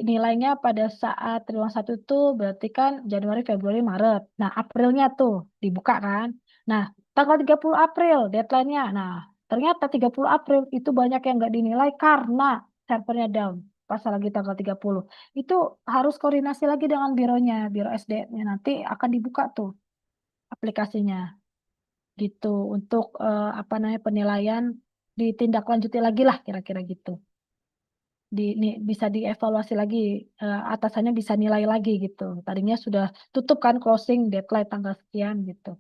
nilainya pada saat triwulan 1 itu berarti kan Januari, Februari, Maret. Nah, Aprilnya tuh dibuka kan. Nah, tanggal 30 April deadline-nya. Nah, ternyata 30 April itu banyak yang nggak dinilai karena servernya down. Pas lagi tanggal 30. Itu harus koordinasi lagi dengan bironya, biro SD-nya. Nanti akan dibuka tuh aplikasinya gitu untuk apa namanya penilaian ditindaklanjuti lagi lah kira-kira gitu bisa dievaluasi lagi atasannya bisa nilai lagi gitu tadinya sudah tutup kan closing deadline tanggal sekian gitu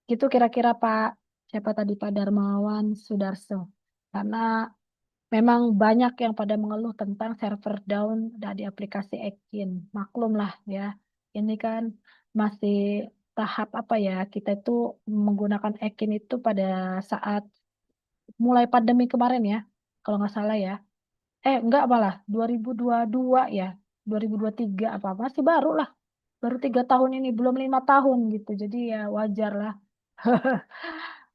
gitu kira-kira Pak siapa tadi Pak Darmawan Sudarso karena memang banyak yang pada mengeluh tentang server down di aplikasi Ekin maklum lah ya ini kan masih tahap apa ya kita itu menggunakan Ekin itu pada saat mulai pandemi kemarin ya kalau nggak salah ya enggak malah 2022 ya 2023 apa masih baru lah baru 3 tahun ini belum 5 tahun gitu jadi ya wajar lah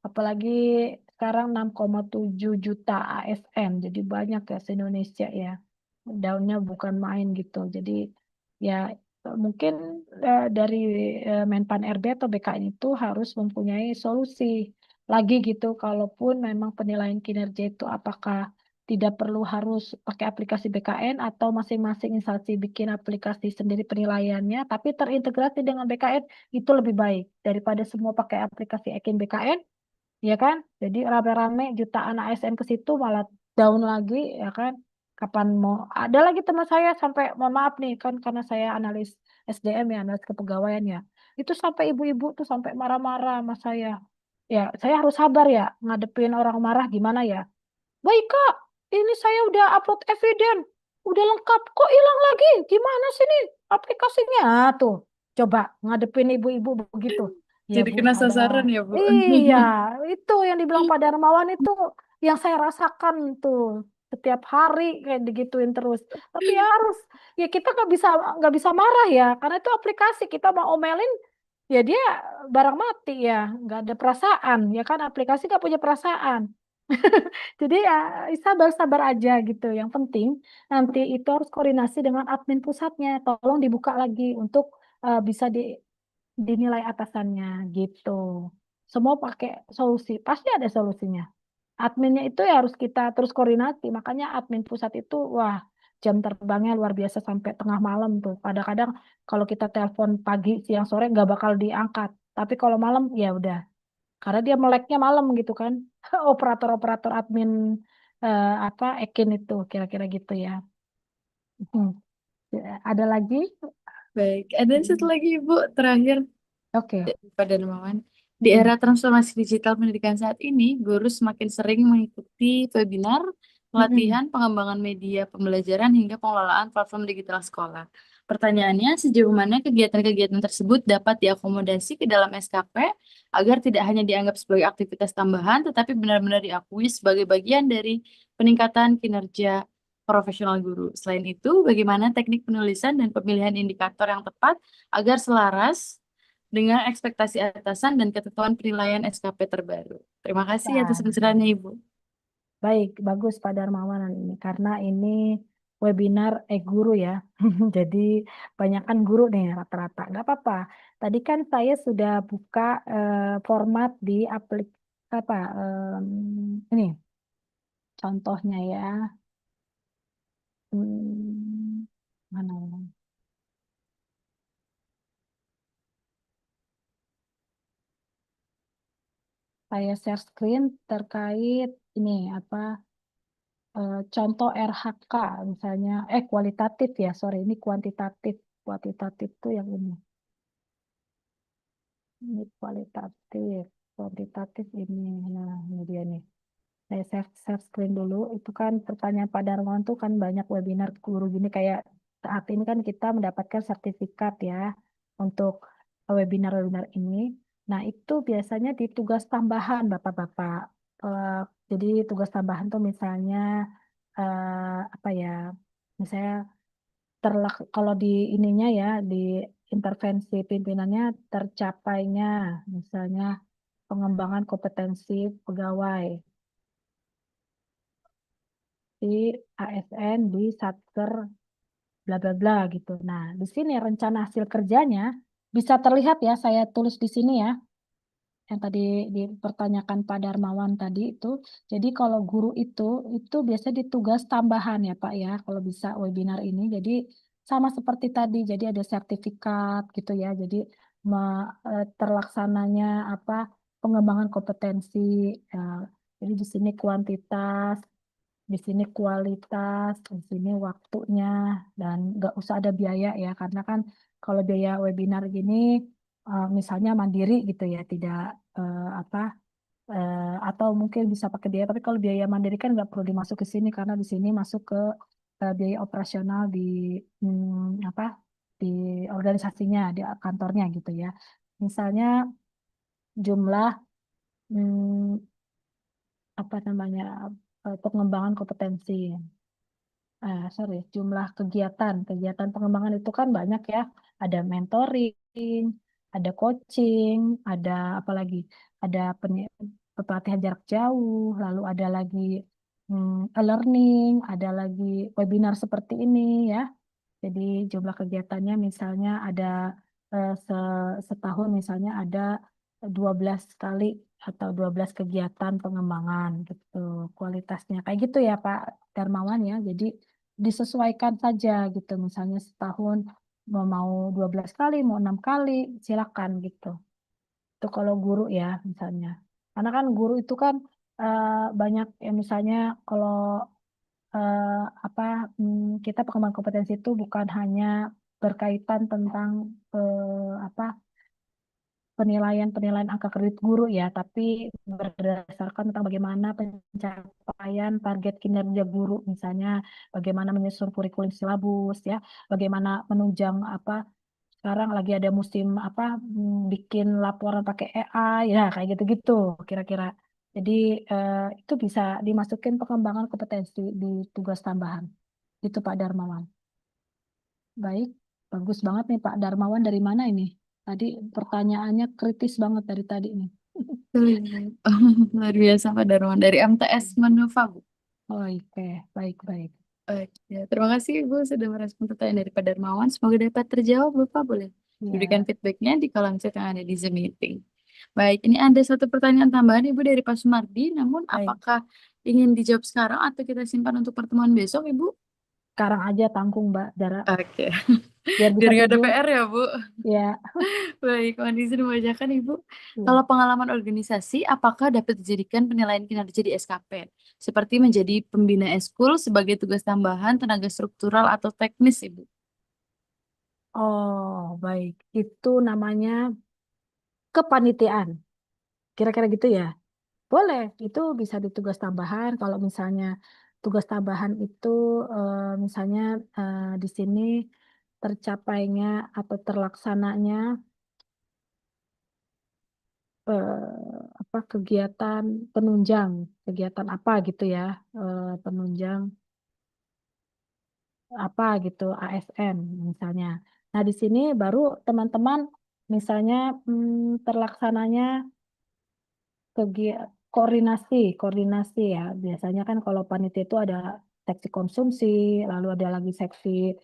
apalagi sekarang 6,7 juta ASN jadi banyak ya se-Indonesia ya daunnya bukan main gitu jadi ya mungkin dari Menpan RB atau BKN itu harus mempunyai solusi lagi gitu kalaupun memang penilaian kinerja itu apakah tidak perlu harus pakai aplikasi BKN atau masing-masing instansi bikin aplikasi sendiri penilaiannya, tapi terintegrasi dengan BKN itu lebih baik daripada semua pakai aplikasi Ekin BKN, ya kan? Jadi rame-rame jutaan ASN ke situ malah down lagi, ya kan? Kapan mau ada lagi teman saya sampai mohon maaf nih kan karena saya analis SDM ya, analis kepegawaian ya. Itu sampai ibu-ibu tuh sampai marah-marah sama saya. Ya, saya harus sabar ya ngadepin orang marah gimana ya. Baik Kak, ini saya udah upload eviden, udah lengkap. Kok hilang lagi? Gimana sih nih aplikasinya? Ah, tuh, coba ngadepin ibu-ibu begitu. Ya Jadi Bu, kena ada. sasaran ya, Bu. Iya, itu yang dibilang Pak Darmawan itu yang saya rasakan tuh setiap hari kayak digituin terus. Tapi ya harus, ya kita nggak bisa marah ya, karena itu aplikasi kita mau omelin, ya dia barang mati ya, nggak ada perasaan, ya kan aplikasi nggak punya perasaan. Jadi ya sabar-sabar aja gitu. Yang penting nanti itu harus koordinasi dengan admin pusatnya. Tolong dibuka lagi untuk bisa dinilai atasannya gitu. Semua pakai solusi. Pasti ada solusinya. Adminnya itu ya harus kita terus koordinasi. Makanya admin pusat itu wah jam terbangnya luar biasa sampai tengah malam tuh. Kadang-kadang kalau kita telepon pagi, siang, sore nggak bakal diangkat. Tapi kalau malam ya udah karena dia meleknya malam gitu kan. Operator-operator admin apa Ekin itu kira-kira gitu ya. Hmm. Ada lagi? Baik, dan satu lagi Ibu, terakhir Oke. Pak Darmawan. Di Hmm. era transformasi digital pendidikan saat ini, guru semakin sering mengikuti webinar, pelatihan, pengembangan media pembelajaran, hingga pengelolaan platform digital sekolah. Pertanyaannya, sejauh mana kegiatan-kegiatan tersebut dapat diakomodasi ke dalam SKP agar tidak hanya dianggap sebagai aktivitas tambahan, tetapi benar-benar diakui sebagai bagian dari peningkatan kinerja profesional guru. Selain itu, bagaimana teknik penulisan dan pemilihan indikator yang tepat agar selaras dengan ekspektasi atasan dan ketentuan penilaian SKP terbaru. Terima kasih atas Nah, pencerahannya, Ibu. baik, bagus Pak Darmawan ini karena ini webinar guru ya. Jadi banyakkan guru nih rata-rata. Nggak apa-apa. Tadi kan saya sudah buka format di apa ini contohnya ya. Mana? Saya share screen terkait ini apa contoh RHK misalnya kualitatif ya sorry ini kuantitatif tuh yang ini kualitatif kuantitatif ini nah ini dia nih saya share screen dulu itu kan pertanyaan Pak Darmawan tuh kan banyak webinar guru gini kayak saat ini kan kita mendapatkan sertifikat ya untuk webinar-webinar ini. Nah, itu biasanya di tugas tambahan Bapak-Bapak. Eh, jadi tugas tambahan tuh misalnya apa ya? Misalnya kalau di ininya ya di intervensi pimpinannya tercapainya misalnya pengembangan kompetensi pegawai di ASN di Satker bla bla bla gitu. Nah, di sini rencana hasil kerjanya bisa terlihat ya saya tulis di sini ya yang tadi dipertanyakan Pak Darmawan tadi itu. Jadi kalau guru itu biasanya di tugas tambahan ya Pak ya kalau bisa webinar ini. Jadi sama seperti tadi, jadi ada sertifikat gitu ya. Jadi terlaksananya apa pengembangan kompetensi. Ya. Jadi di sini kuantitas, di sini kualitas, di sini waktunya, dan nggak usah ada biaya ya, karena kan kalau biaya webinar gini, misalnya mandiri gitu ya, tidak apa, atau mungkin bisa pakai biaya, tapi kalau biaya mandiri kan nggak perlu dimasuk ke sini, karena di sini masuk ke biaya operasional di apa, di organisasinya, di kantornya gitu ya. Misalnya jumlah hmm, apa namanya pengembangan kompetensi. Sorry, jumlah kegiatan pengembangan itu kan banyak ya. Ada mentoring, ada coaching, ada apa lagi? Ada pelatihan jarak jauh, lalu ada lagi e-learning, ada lagi webinar seperti ini ya. Jadi jumlah kegiatannya misalnya ada setahun misalnya ada 12 kali atau 12 kegiatan pengembangan gitu. Kualitasnya kayak gitu ya Pak Darmawan ya. Jadi disesuaikan saja gitu. Misalnya setahun mau 12 kali, mau 6 kali, silakan gitu. Itu kalau guru ya misalnya. Karena kan guru itu kan eh, banyak ya misalnya kalau eh, apa kita pengembangan kompetensi itu bukan hanya berkaitan tentang apa penilaian angka kredit guru ya, tapi berdasarkan tentang bagaimana pencapaian target kinerja guru, misalnya bagaimana menyusun kurikulum silabus ya, bagaimana menunjang apa sekarang lagi ada musim apa bikin laporan pakai AI ya kayak gitu-gitu kira-kira. Jadi itu bisa dimasukin pengembangan kompetensi di tugas tambahan. Itu Pak Darmawan. Baik, bagus banget nih Pak Darmawan dari mana ini? Tadi pertanyaannya kritis banget dari tadi nih. Luar biasa Pak Darman dari MTS Manova, Bu. Oh, oke, baik-baik. Oke, terima kasih Ibu sudah merespon pertanyaan dari Pak Darmawan. Semoga dapat terjawab, Bapak boleh Ya, diberikan feedbacknya di kolom chat yang ada di Zoom meeting. Baik, ini ada satu pertanyaan tambahan Ibu dari Pak Sumardi. Namun, baik. apakah ingin dijawab sekarang atau kita simpan untuk pertemuan besok, Ibu? Sekarang aja tanggung Mbak Dara, Oke, biar biar bisa nggak ada tidur. PR ya, Bu. Ya, Baik, mohon izin membacakan Ibu. Kalau ya. pengalaman organisasi, apakah dapat dijadikan penilaian kinerja di SKP? Seperti menjadi pembina eskul sebagai tugas tambahan, tenaga struktural atau teknis, Ibu? Oh, baik. Itu namanya kepanitiaan. Kira-kira gitu ya. Boleh, itu bisa ditugas tambahan. Kalau misalnya tugas tambahan itu misalnya di sini tercapainya atau terlaksananya apa kegiatan apa gitu ya, penunjang apa gitu, ASN misalnya. Nah, di sini baru teman-teman misalnya terlaksananya koordinasi ya. Biasanya kan kalau panitia itu ada seksi konsumsi, lalu ada lagi seksi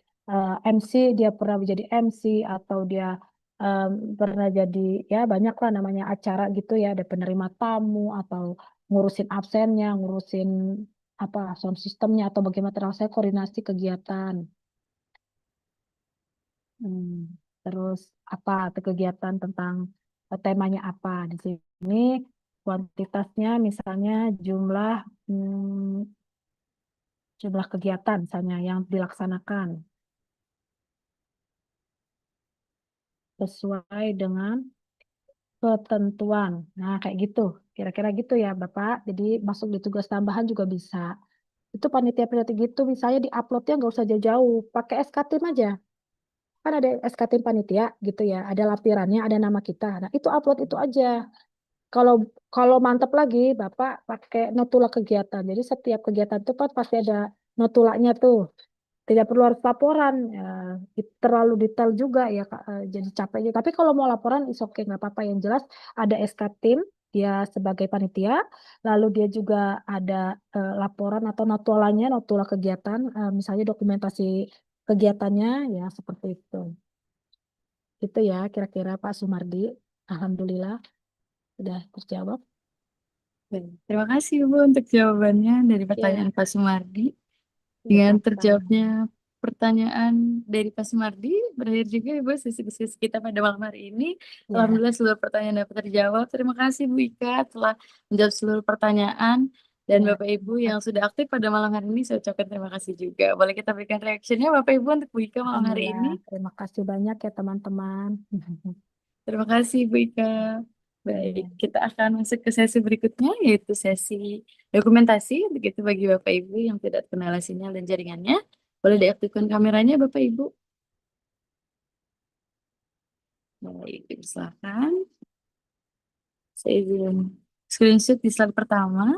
MC, dia pernah menjadi MC atau dia em, pernah jadi ya banyak lah namanya acara gitu ya, ada penerima tamu atau ngurusin absennya, ngurusin apa sound systemnya atau bagaimana terasa koordinasi kegiatan. Hmm, terus apa atau kegiatan tentang temanya apa di sini kuantitasnya misalnya jumlah jumlah kegiatan misalnya yang dilaksanakan sesuai dengan ketentuan. Nah, kayak gitu. Kira-kira gitu ya, Bapak. Jadi masuk di tugas tambahan juga bisa. Itu panitia-panitia gitu misalnya di-uploadnya nggak usah jauh-jauh, pakai SK-Tim aja. Kan ada SK-Tim panitia gitu ya, ada lampirannya, ada nama kita. Nah, itu upload itu aja. Kalau kalau mantap lagi, Bapak pakai notula kegiatan. Jadi setiap kegiatan itu kan pasti ada notulanya tuh. Tidak perlu harus laporan. Ya, terlalu detail juga ya, Kak. Jadi capek juga. Tapi kalau mau laporan, is oke, nggak apa-apa. Yang jelas ada SK tim, dia sebagai panitia. Lalu dia juga ada laporan atau notulanya, notula kegiatan. Misalnya dokumentasi kegiatannya, ya seperti itu. Itu ya kira-kira Pak Sumardi. Alhamdulillah sudah terjawab. Baik, terima kasih Ibu untuk jawabannya dari Ya, pertanyaan Pak Sumardi. ya Dengan sama-sama. terjawabnya pertanyaan dari Pak Sumardi, berakhir juga Ibu sesi diskusi kita pada malam hari ini. Ya, Alhamdulillah seluruh pertanyaan dapat terjawab. Terima kasih Bu Ika telah menjawab seluruh pertanyaan. Dan ya. Bapak Ibu yang sudah aktif pada malam hari ini, saya ucapkan terima kasih juga. Boleh kita berikan reaksinya Bapak Ibu untuk Bu Ika malam hari Alhamdulillah. ini? Terima kasih banyak ya teman-teman. Terima kasih Bu Ika. Baik, Ya, kita akan masuk ke sesi berikutnya, yaitu sesi dokumentasi. Begitu bagi Bapak Ibu yang tidak kenal sinyal dan jaringannya. Boleh diaktifkan kameranya Bapak Ibu. Baik, silakan. Saya izin screenshot di slide pertama.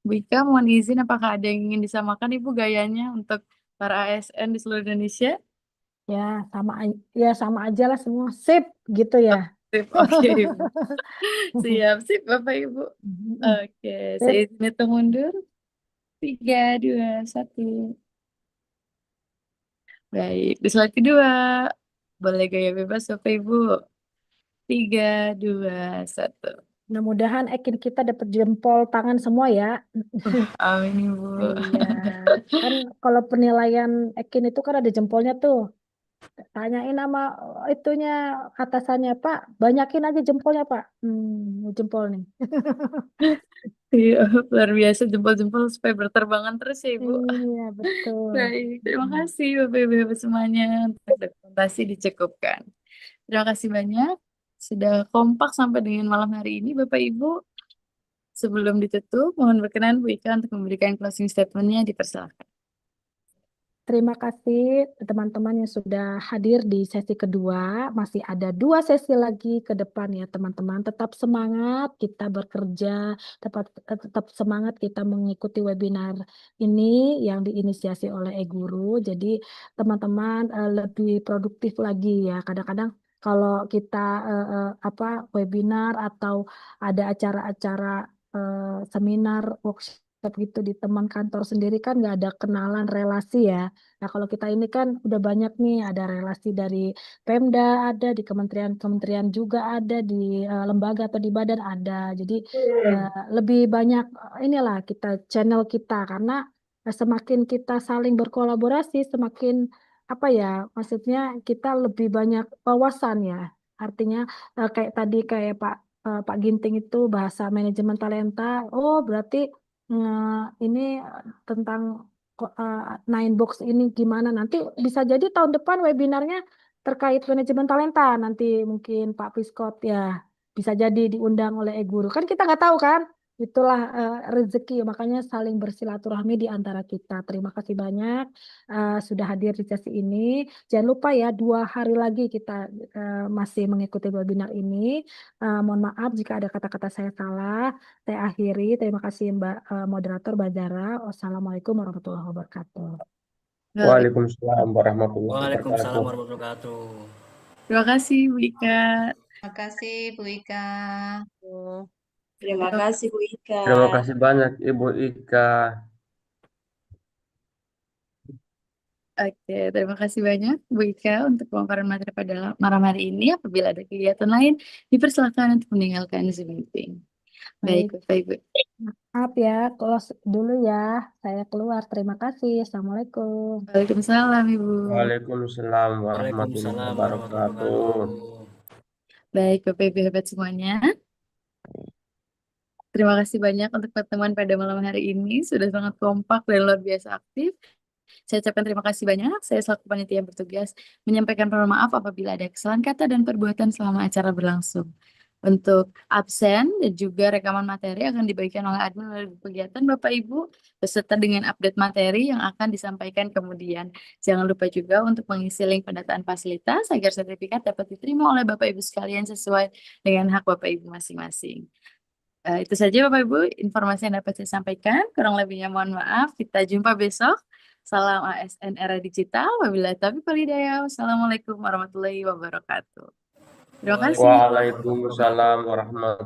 Bu Ika, mohon izin apakah ada yang ingin disamakan Ibu gayanya untuk para ASN di seluruh Indonesia? ya ya sama aja lah semua sip gitu ya. Sip, oke Ibu. Siap, sip Bapak Ibu. Oke, saya Sip. izin hitung mundur. 3, 2, 1. Baik, di slide kedua. Boleh gaya bebas Bapak Ibu. 3, 2, 1. Mudah-mudahan Ekin kita dapat jempol tangan semua ya. Amin, Ibu. Iya, kan kalau penilaian Ekin itu kan ada jempolnya tuh. Tanyain sama itunya atasannya, Pak, banyakin aja jempolnya, Pak. Jempol nih. Iya, luar biasa jempol-jempol supaya berterbangan terus ya, Ibu. Iya, betul. Baik, terima kasih Bapak Ibu Bapak semuanya untuk dokumentasi dicukupkan. Terima kasih banyak sudah kompak sampai dengan malam hari ini Bapak Ibu. Sebelum ditutup, mohon berkenan Bu Ika untuk memberikan closing statement-nya, dipersilakan. Terima kasih teman-teman yang sudah hadir di sesi kedua. Masih ada 2 sesi lagi ke depan ya teman-teman. Tetap semangat kita bekerja, tetap semangat kita mengikuti webinar ini yang diinisiasi oleh e-Guru. Jadi teman-teman lebih produktif lagi ya. Kadang-kadang kalau kita webinar atau ada acara-acara seminar, workshop gitu di teman kantor sendiri kan nggak ada kenalan relasi ya. Nah, kalau kita ini kan udah banyak nih, ada relasi dari Pemda, ada di kementerian-kementerian juga ada, di lembaga atau di badan ada. Jadi lebih banyak inilah kita channel kita karena semakin kita saling berkolaborasi, semakin apa ya, maksudnya kita lebih banyak wawasan ya. Artinya kayak tadi kayak Pak Ginting itu bahasa manajemen talenta. Oh, berarti ini tentang Nine Box ini gimana nanti bisa jadi tahun depan webinarnya terkait manajemen talenta nanti mungkin Pak Piskot ya bisa jadi diundang oleh e-Guru kan kita nggak tahu kan itulah rezeki makanya saling bersilaturahmi di antara kita. Terima kasih banyak sudah hadir di sesi ini. Jangan lupa ya 2 hari lagi kita masih mengikuti webinar ini. Mohon maaf jika ada kata-kata saya salah. Saya akhiri. Terima kasih Mbak Moderator Bazara. Wassalamualaikum warahmatullahi wabarakatuh. Waalaikumsalam warahmatullahi Waalaikumsalam wabarakatuh. warahmatullahi wabarakatuh. Terima kasih Bu Ika. Terima kasih Bu Ika. Terima kasih Bu Ika. Terima kasih banyak Ibu Ika. Oke, terima kasih banyak Bu Ika untuk pemaparan materi pada malam hari ini. Apabila ada kegiatan lain, dipersilakan untuk meninggalkan Zoom meeting. Baik, Bapak Ibu. Maaf ya, close dulu ya. Saya keluar. Terima kasih. Assalamualaikum. Waalaikumsalam Ibu. Waalaikumsalam warahmatullahi Waalaikumsalam warahmatullahi wabarakatuh. wabarakatuh. Baik, Bapak Ibu hebat semuanya. Terima kasih banyak untuk pertemuan pada malam hari ini. Sudah sangat kompak dan luar biasa aktif. Saya ucapkan terima kasih banyak. Saya selaku panitia yang bertugas menyampaikan permohonan maaf apabila ada kesalahan kata dan perbuatan selama acara berlangsung. Untuk absen dan juga rekaman materi akan dibagikan oleh admin melalui kegiatan Bapak Ibu beserta dengan update materi yang akan disampaikan kemudian. Jangan lupa juga untuk mengisi link pendataan fasilitas agar sertifikat dapat diterima oleh Bapak Ibu sekalian sesuai dengan hak Bapak Ibu masing-masing. Itu saja Bapak Ibu informasi yang dapat saya sampaikan. Kurang lebihnya mohon maaf. Kita jumpa besok. Salam ASN era digital. Wabillahi taufiq wal hidayah. Wassalamualaikum warahmatullahi wabarakatuh. Terima kasih. Waalaikumsalam warahmatullahi